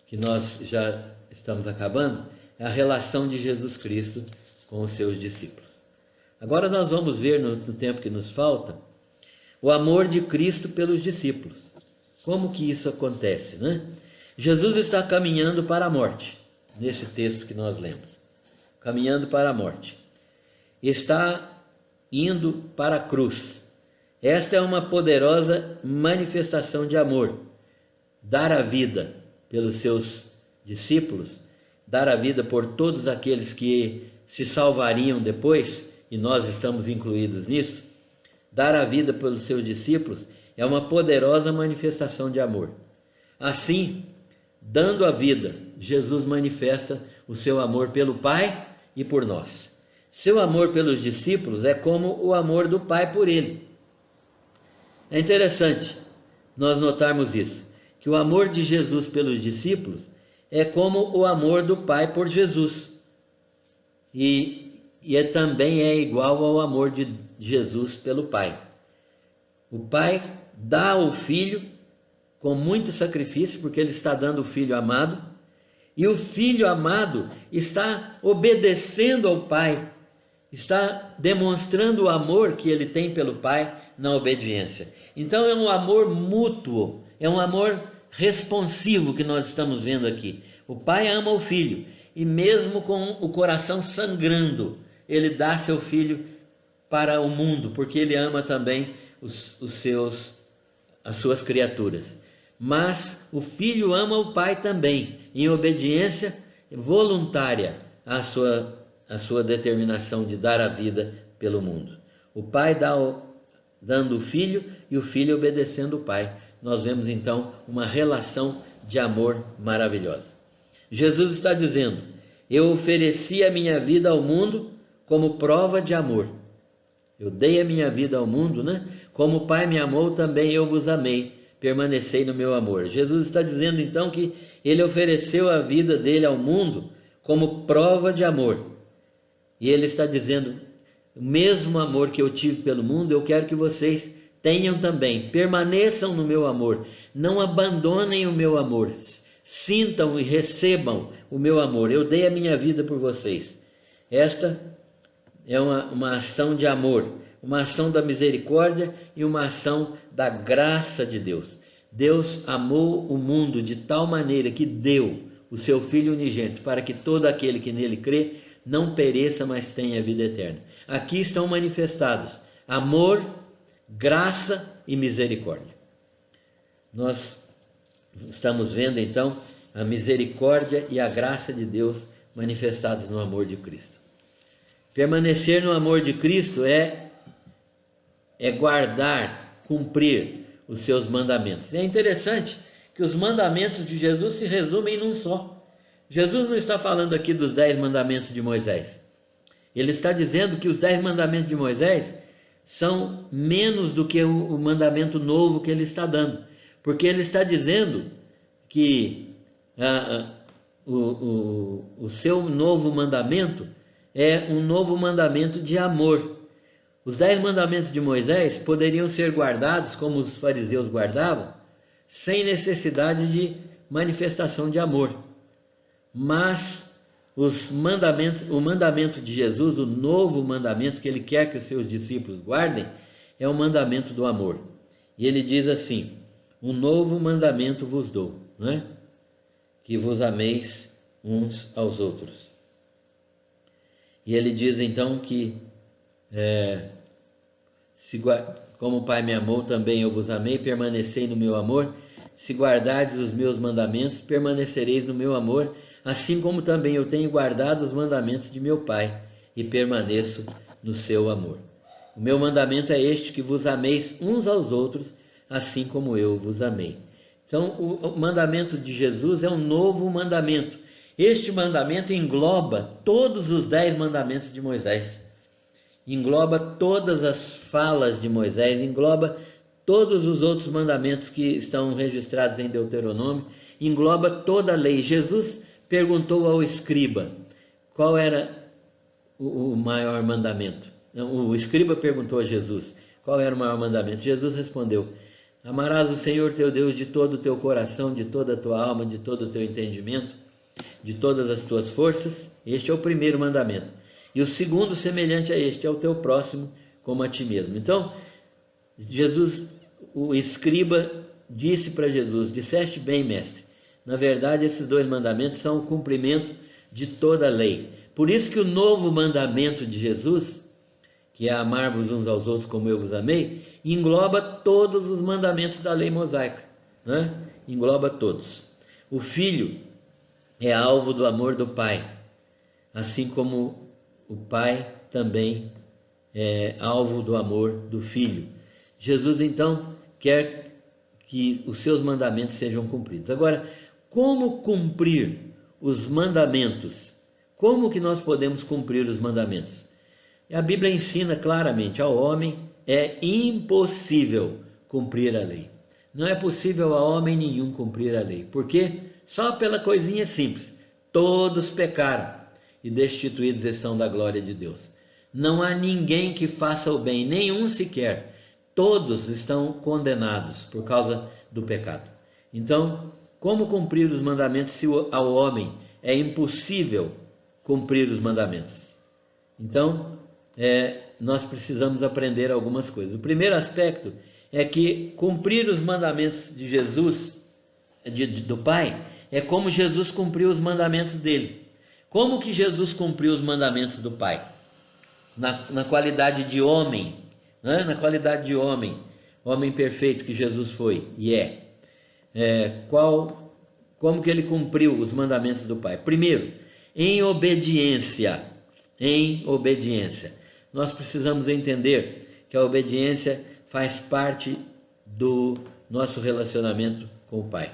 que nós já estamos acabando, a relação de Jesus Cristo com os seus discípulos. Agora nós vamos ver, no tempo que nos falta, o amor de Cristo pelos discípulos. Como que isso acontece, né? Jesus está caminhando para a morte, nesse texto que nós lemos. Caminhando para a morte. Está indo para a cruz. Esta é uma poderosa manifestação de amor. Dar a vida pelos seus discípulos, dar a vida por todos aqueles que se salvariam depois, e nós estamos incluídos nisso. Dar a vida pelos seus discípulos é uma poderosa manifestação de amor. Assim, dando a vida, Jesus manifesta o seu amor pelo Pai e por nós. Seu amor pelos discípulos é como o amor do Pai por ele. É interessante nós notarmos isso, que o amor de Jesus pelos discípulos é como o amor do Pai por Jesus. Também é igual ao amor de Jesus pelo Pai. O Pai dá ao Filho com muito sacrifício, porque ele está dando o Filho amado, e o Filho amado está obedecendo ao Pai, está demonstrando o amor que ele tem pelo Pai na obediência. Então é um amor mútuo, é um amor responsivo que nós estamos vendo aqui. O Pai ama o Filho, e mesmo com o coração sangrando, ele dá seu Filho para o mundo, porque ele ama também as suas criaturas. Mas o Filho ama o Pai também, em obediência voluntária à sua determinação de dar a vida pelo mundo. O Pai dando o Filho e o Filho obedecendo o Pai. Nós vemos então uma relação de amor maravilhosa. Jesus está dizendo: eu ofereci a minha vida ao mundo como prova de amor. Eu dei a minha vida ao mundo, né? Como o Pai me amou, também eu vos amei. Permanecei no meu amor. Jesus está dizendo então que ele ofereceu a vida dele ao mundo como prova de amor. E ele está dizendo: o mesmo amor que eu tive pelo mundo, eu quero que vocês tenham também. Permaneçam no meu amor. Não abandonem o meu amor. Sintam e recebam o meu amor. Eu dei a minha vida por vocês. Esta é uma ação de amor, uma ação da misericórdia e uma ação da graça de Deus. Deus amou o mundo de tal maneira que deu o seu Filho unigênito, para que todo aquele que nele crê não pereça, mas tenha vida eterna. Aqui estão manifestados amor, graça e misericórdia. Nós estamos vendo então a misericórdia e a graça de Deus manifestados no amor de Cristo. Permanecer no amor de Cristo é guardar, cumprir os seus mandamentos. E é interessante que os mandamentos de Jesus se resumem num só. Jesus não está falando aqui dos 10 mandamentos de Moisés. Ele está dizendo que os 10 mandamentos de Moisés são menos do que o mandamento novo que ele está dando. Porque ele está dizendo que o seu novo mandamento é um novo mandamento de amor. Os 10 mandamentos de Moisés poderiam ser guardados, como os fariseus guardavam, sem necessidade de manifestação de amor. Mas o mandamento de Jesus, o novo mandamento que ele quer que os seus discípulos guardem, é o mandamento do amor. E ele diz assim: um novo mandamento vos dou, não é? Que vos ameis uns aos outros. E ele diz então que como o Pai me amou, também eu vos amei, permanecei no meu amor. Se guardardes os meus mandamentos, permanecereis no meu amor, assim como também eu tenho guardado os mandamentos de meu Pai, e permaneço no seu amor. O meu mandamento é este, que vos ameis uns aos outros, assim como eu vos amei. Então, o mandamento de Jesus é um novo mandamento. Este mandamento engloba todos os 10 mandamentos de Moisés. Engloba todas as falas de Moisés, engloba todos os outros mandamentos que estão registrados em Deuteronômio, engloba toda a lei. Jesus perguntou ao escriba qual era o maior mandamento. O escriba perguntou a Jesus qual era o maior mandamento. Jesus respondeu: amarás o Senhor teu Deus de todo o teu coração, de toda a tua alma, de todo o teu entendimento, de todas as tuas forças. Este é o primeiro mandamento. E o segundo, semelhante a este, é o teu próximo como a ti mesmo. Então, o escriba disse para Jesus: disseste bem, mestre. Na verdade, esses 2 mandamentos são o cumprimento de toda a lei. Por isso que o novo mandamento de Jesus, que é amar-vos uns aos outros como eu vos amei, engloba todos os mandamentos da lei mosaica, né? Engloba todos. O filho é alvo do amor do Pai, assim como o Pai também é alvo do amor do Filho. Jesus, então, quer que os seus mandamentos sejam cumpridos. Agora, como cumprir os mandamentos? Como que nós podemos cumprir os mandamentos? A Bíblia ensina claramente: ao homem é impossível cumprir a lei. Não é possível a homem nenhum cumprir a lei. Por quê? Só pela coisinha simples: todos pecaram e destituídos estão da glória de Deus. Não há ninguém que faça o bem, nenhum sequer. Todos estão condenados por causa do pecado. Então, como cumprir os mandamentos se ao homem é impossível cumprir os mandamentos? Então, nós precisamos aprender algumas coisas. O primeiro aspecto é que cumprir os mandamentos de Jesus, do Pai, é como Jesus cumpriu os mandamentos dele. Como que Jesus cumpriu os mandamentos do Pai? Na qualidade de homem, né? Na qualidade de homem perfeito que Jesus foi e como que ele cumpriu os mandamentos do Pai? Primeiro, em obediência. Em obediência. Nós precisamos entender que a obediência faz parte do nosso relacionamento com o Pai.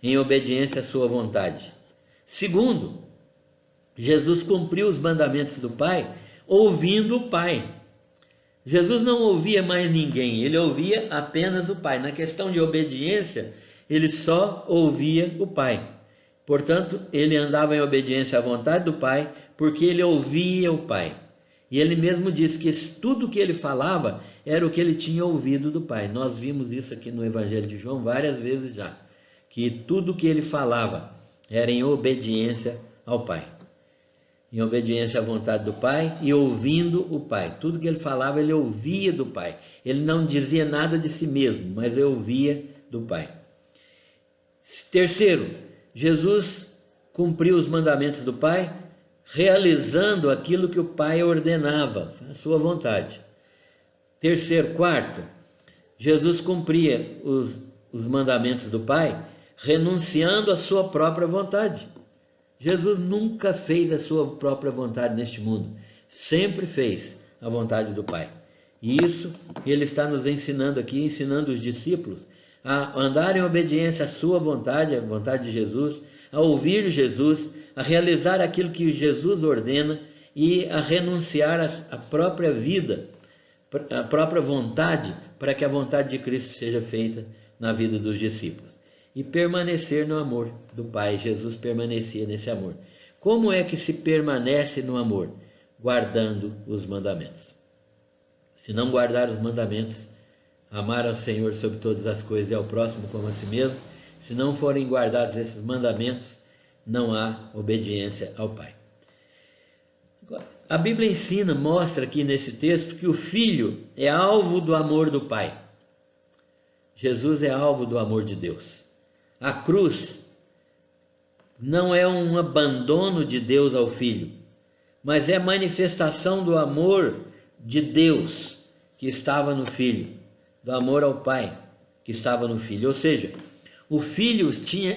Em obediência à sua vontade. Segundo, Jesus cumpriu os mandamentos do Pai ouvindo o Pai. Jesus não ouvia mais ninguém, ele ouvia apenas o Pai. Na questão de obediência, ele só ouvia o Pai. Portanto, ele andava em obediência à vontade do Pai, porque ele ouvia o Pai. E ele mesmo disse que tudo que ele falava era o que ele tinha ouvido do Pai. Nós vimos isso aqui no Evangelho de João várias vezes já, que tudo que ele falava era em obediência ao Pai. Em obediência à vontade do Pai e ouvindo o Pai. Tudo que ele falava, ele ouvia do Pai. Ele não dizia nada de si mesmo, mas ele ouvia do Pai. Terceiro, Jesus cumpriu os mandamentos do Pai, realizando aquilo que o Pai ordenava, a sua vontade. Quarto, Jesus cumpria os mandamentos do Pai, renunciando à sua própria vontade. Jesus nunca fez a sua própria vontade neste mundo, sempre fez a vontade do Pai. E isso ele está nos ensinando aqui, ensinando os discípulos a andar em obediência à sua vontade, à vontade de Jesus, a ouvir Jesus, a realizar aquilo que Jesus ordena e a renunciar à própria vida, à própria vontade, para que a vontade de Cristo seja feita na vida dos discípulos. E permanecer no amor do Pai. Jesus permanecia nesse amor. Como é que se permanece no amor? Guardando os mandamentos. Se não guardar os mandamentos, amar ao Senhor sobre todas as coisas e ao próximo como a si mesmo, se não forem guardados esses mandamentos, não há obediência ao Pai. A Bíblia ensina, mostra aqui nesse texto que o Filho é alvo do amor do Pai. Jesus é alvo do amor de Deus. A cruz não é um abandono de Deus ao Filho, mas é manifestação do amor de Deus que estava no Filho, do amor ao Pai que estava no Filho. Ou seja, o Filho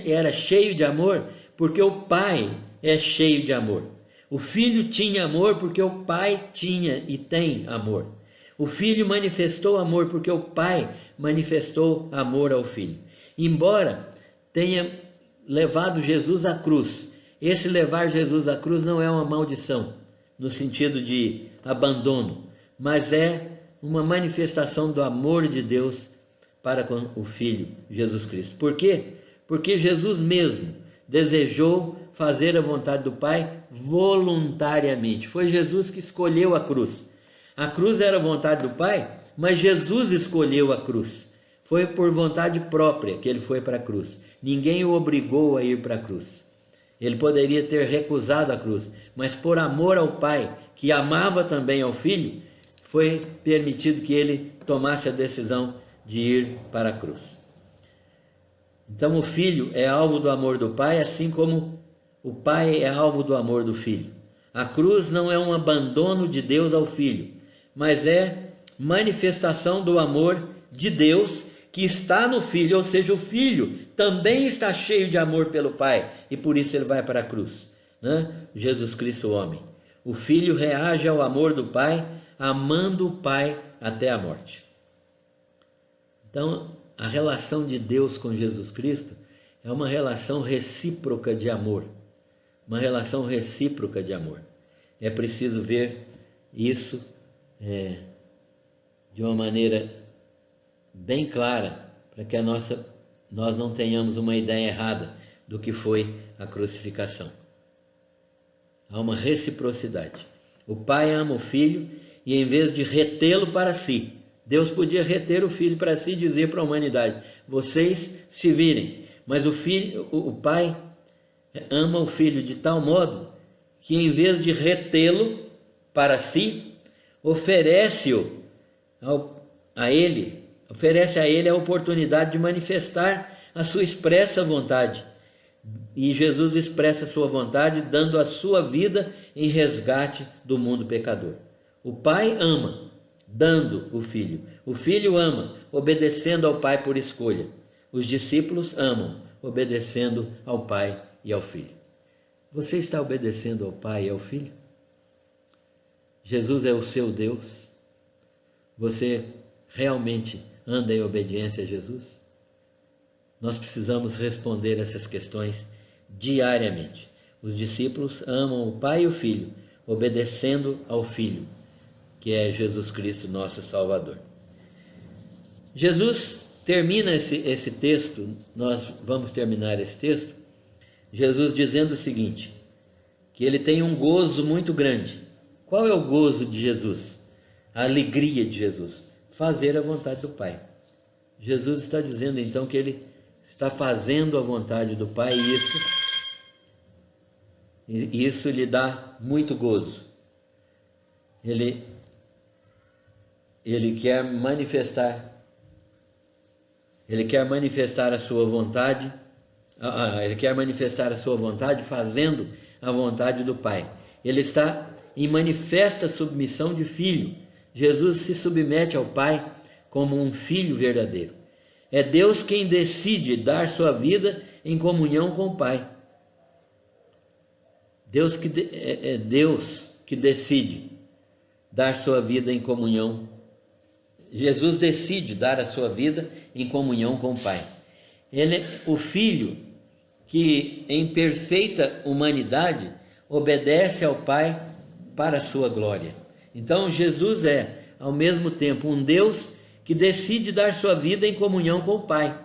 era cheio de amor porque o Pai é cheio de amor. O Filho tinha amor porque o Pai tinha e tem amor. O Filho manifestou amor porque o Pai manifestou amor ao Filho. Embora tenha levado Jesus à cruz, esse levar Jesus à cruz não é uma maldição, no sentido de abandono, mas é uma manifestação do amor de Deus para com o Filho, Jesus Cristo. Por quê? Porque Jesus mesmo desejou fazer a vontade do Pai voluntariamente. Foi Jesus que escolheu a cruz. A cruz era a vontade do Pai, mas Jesus escolheu a cruz. Foi por vontade própria que ele foi para a cruz. Ninguém o obrigou a ir para a cruz. Ele poderia ter recusado a cruz, mas por amor ao Pai, que amava também ao Filho, foi permitido que ele tomasse a decisão de ir para a cruz. Então o Filho é alvo do amor do Pai, assim como o Pai é alvo do amor do Filho. A cruz não é um abandono de Deus ao Filho, mas é manifestação do amor de Deus que está no Filho, ou seja, o Filho também está cheio de amor pelo Pai e por isso ele vai para a cruz, né? Jesus Cristo, o homem. O Filho reage ao amor do Pai, amando o Pai até a morte. Então, a relação de Deus com Jesus Cristo é uma relação recíproca de amor. Uma relação recíproca de amor. É preciso ver isso de uma maneira bem clara, para que nós não tenhamos uma ideia errada do que foi a crucificação. Há uma reciprocidade. O Pai ama o Filho e, em vez de retê-lo para si, Deus podia reter o Filho para si e dizer para a humanidade: vocês se virem. Mas o Pai ama o Filho de tal modo que, em vez de retê-lo para si, oferece a ele a oportunidade de manifestar a sua expressa vontade. E Jesus expressa a sua vontade dando a sua vida em resgate do mundo pecador. O Pai ama, dando o Filho. O Filho ama, obedecendo ao Pai por escolha. Os discípulos amam, obedecendo ao Pai e ao Filho. Você está obedecendo ao Pai e ao Filho? Jesus é o seu Deus? Você realmente anda em obediência a Jesus? Nós precisamos responder essas questões diariamente. Os discípulos amam o Pai e o Filho, obedecendo ao Filho, que é Jesus Cristo, nosso Salvador. Jesus termina esse texto, nós vamos terminar esse texto, Jesus dizendo o seguinte, que ele tem um gozo muito grande. Qual é o gozo de Jesus? A alegria de Jesus? Fazer a vontade do Pai. Jesus está dizendo então que ele está fazendo a vontade do Pai e isso lhe dá muito gozo. Ele quer manifestar a sua vontade, ele quer manifestar a sua vontade fazendo a vontade do Pai. Ele está em manifesta submissão de filho. Jesus se submete ao Pai como um filho verdadeiro. É Deus quem decide dar sua vida em comunhão com o Pai. É Deus que decide dar sua vida em comunhão. Jesus decide dar a sua vida em comunhão com o Pai. Ele é o Filho que, em perfeita humanidade, obedece ao Pai para a sua glória. Então, Jesus é, ao mesmo tempo, um Deus que decide dar sua vida em comunhão com o Pai.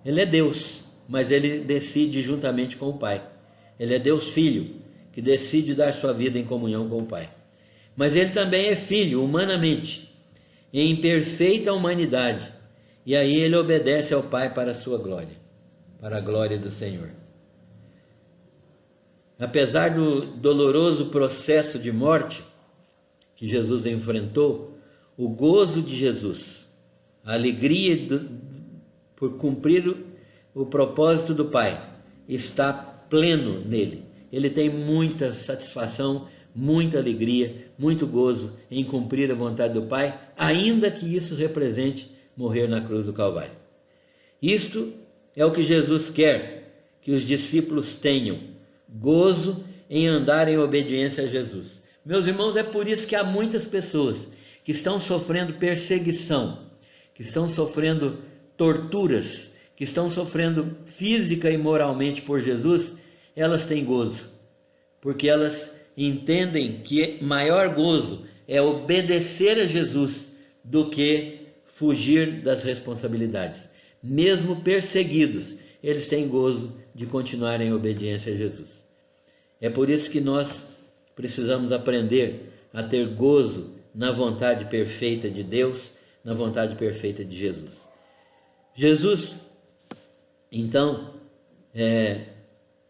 Ele é Deus, mas ele decide juntamente com o Pai. Ele é Deus Filho, que decide dar sua vida em comunhão com o Pai. Mas ele também é filho, humanamente. em perfeita humanidade, e aí ele obedece ao Pai para a sua glória, para a glória do Senhor. Apesar do doloroso processo de morte que Jesus enfrentou, o gozo de Jesus, a alegria por cumprir o propósito do Pai, está pleno nele. Ele tem muita satisfação, muita alegria, muito gozo em cumprir a vontade do Pai, ainda que isso represente morrer na cruz do Calvário. Isto é o que Jesus quer que os discípulos tenham, gozo em andar em obediência a Jesus. Meus irmãos, é por isso que há muitas pessoas que estão sofrendo perseguição, que estão sofrendo torturas, que estão sofrendo física e moralmente por Jesus. Elas têm gozo, porque elas entendem que maior gozo é obedecer a Jesus do que fugir das responsabilidades. Mesmo perseguidos, eles têm gozo de continuar em obediência a Jesus. É por isso que nós precisamos aprender a ter gozo na vontade perfeita de Deus, na vontade perfeita de Jesus. Jesus, então,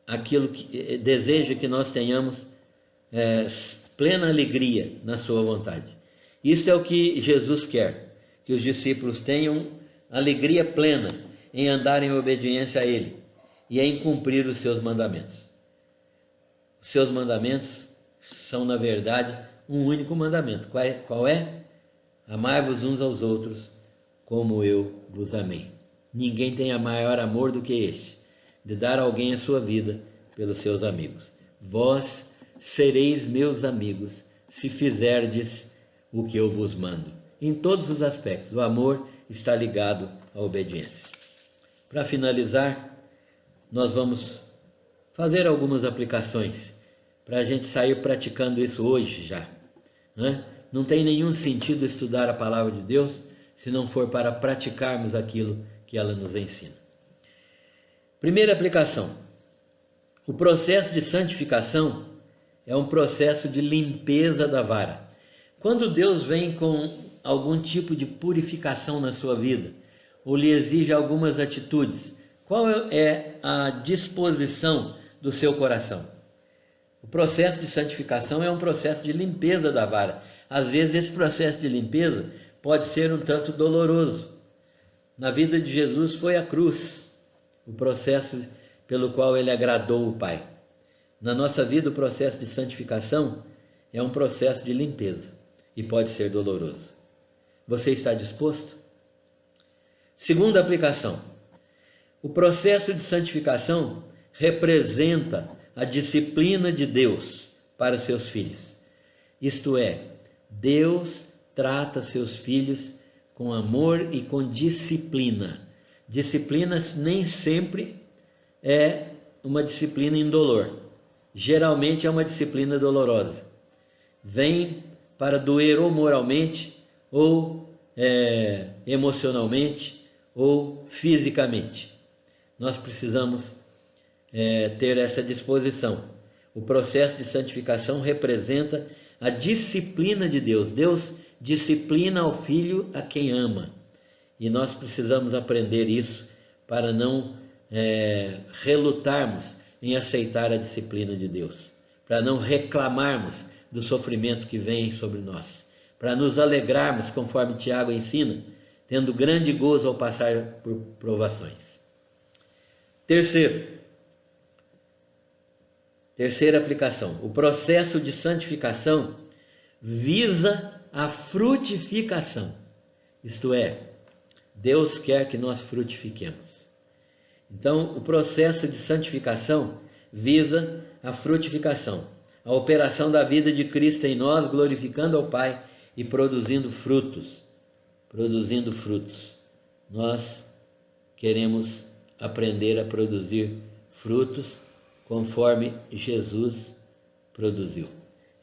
aquilo que deseja que nós tenhamos plena alegria na sua vontade. Isso é o que Jesus quer, que os discípulos tenham alegria plena em andar em obediência a Ele e em cumprir os seus mandamentos. Os seus mandamentos são, na verdade, um único mandamento. Qual é? Amai-vos uns aos outros como eu vos amei. Ninguém tem maior amor do que este, de dar a alguém a sua vida pelos seus amigos. Vós sereis meus amigos se fizerdes o que eu vos mando. Em todos os aspectos, o amor está ligado à obediência. Para finalizar, nós vamos fazer algumas aplicações para a gente sair praticando isso hoje já, né? Não tem nenhum sentido estudar a palavra de Deus se não for para praticarmos aquilo que ela nos ensina. Primeira aplicação: o processo de santificação é um processo de limpeza da vara. Quando Deus vem com algum tipo de purificação na sua vida, ou lhe exige algumas atitudes, qual é a disposição do seu coração? O processo de santificação é um processo de limpeza da vara. Às vezes esse processo de limpeza pode ser um tanto doloroso. Na vida de Jesus foi a cruz, o processo pelo qual ele agradou o Pai. Na nossa vida, o processo de santificação é um processo de limpeza e pode ser doloroso. Você está disposto? Segunda aplicação: o processo de santificação representa a disciplina de Deus para seus filhos. Isto é, Deus trata seus filhos com amor e com disciplina. Disciplina nem sempre é uma disciplina indolor. Geralmente é uma disciplina dolorosa. Vem para doer ou moralmente, ou emocionalmente, ou fisicamente. Nós precisamos ter essa disposição. O processo de santificação representa a disciplina de Deus. Deus disciplina ao filho a quem ama. E nós precisamos aprender isso para não relutarmos em aceitar a disciplina de Deus, para não reclamarmos do sofrimento que vem sobre nós, para nos alegrarmos, conforme Tiago ensina, tendo grande gozo ao passar por provações. Terceira aplicação: o processo de santificação visa a frutificação. Isto é, Deus quer que nós frutifiquemos. Então, o processo de santificação visa a frutificação, a operação da vida de Cristo em nós, glorificando ao Pai e produzindo frutos. Produzindo frutos. Nós queremos aprender a produzir frutos conforme Jesus produziu.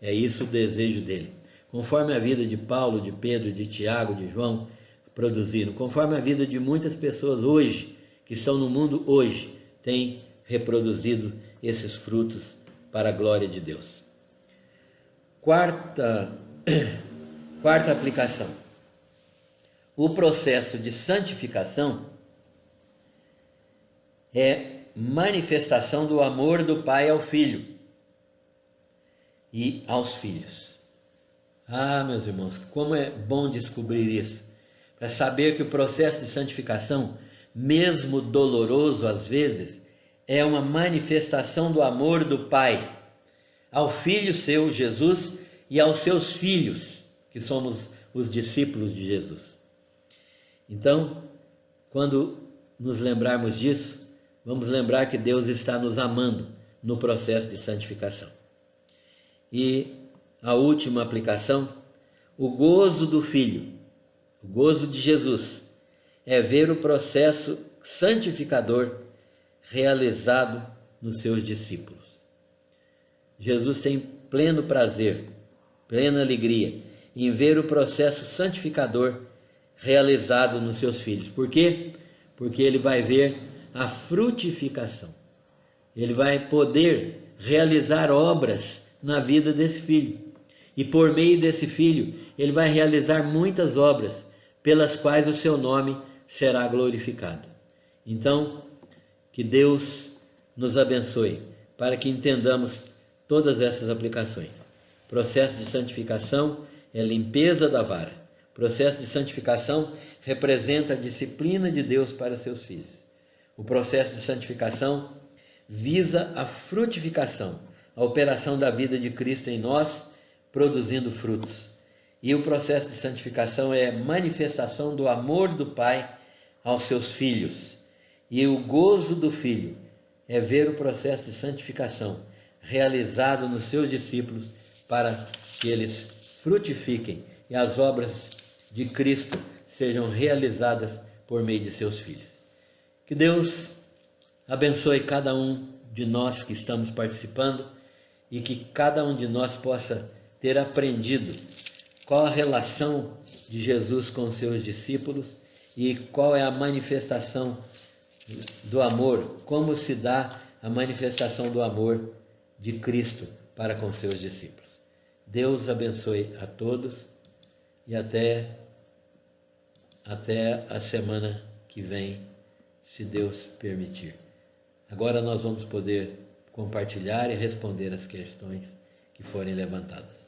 É isso o desejo dele. Conforme a vida de Paulo, de Pedro, de Tiago, de João produziram, conforme a vida de muitas pessoas hoje, que estão no mundo hoje, têm reproduzido esses frutos para a glória de Deus. Quarta aplicação: o processo de santificação é manifestação do amor do Pai ao Filho e aos filhos. Ah, meus irmãos, como é bom descobrir isso, para saber que o processo de santificação, mesmo doloroso às vezes, é uma manifestação do amor do Pai ao Filho seu, Jesus, e aos seus filhos, que somos os discípulos de Jesus. Então, quando nos lembrarmos disso, vamos lembrar que Deus está nos amando no processo de santificação. E a última aplicação, o gozo do Filho, o gozo de Jesus, é ver o processo santificador realizado nos seus discípulos. Jesus tem pleno prazer, plena alegria em ver o processo santificador realizado nos seus filhos. Por quê? Porque ele vai ver a frutificação. Ele vai poder realizar obras na vida desse filho. E por meio desse filho, ele vai realizar muitas obras pelas quais o seu nome será glorificado. Então, que Deus nos abençoe para que entendamos todas essas aplicações. Processo de santificação é limpeza da vara. Processo de santificação representa a disciplina de Deus para seus filhos. O processo de santificação visa a frutificação, a operação da vida de Cristo em nós, produzindo frutos. E o processo de santificação é manifestação do amor do Pai aos seus filhos. E o gozo do Filho é ver o processo de santificação realizado nos seus discípulos para que eles frutifiquem e as obras de Cristo sejam realizadas por meio de seus filhos. Que Deus abençoe cada um de nós que estamos participando e que cada um de nós possa ter aprendido qual a relação de Jesus com os seus discípulos e qual é a manifestação do amor, como se dá a manifestação do amor de Cristo para com seus discípulos. Deus abençoe a todos e até a semana que vem, se Deus permitir. Agora nós vamos poder compartilhar e responder as questões que forem levantadas.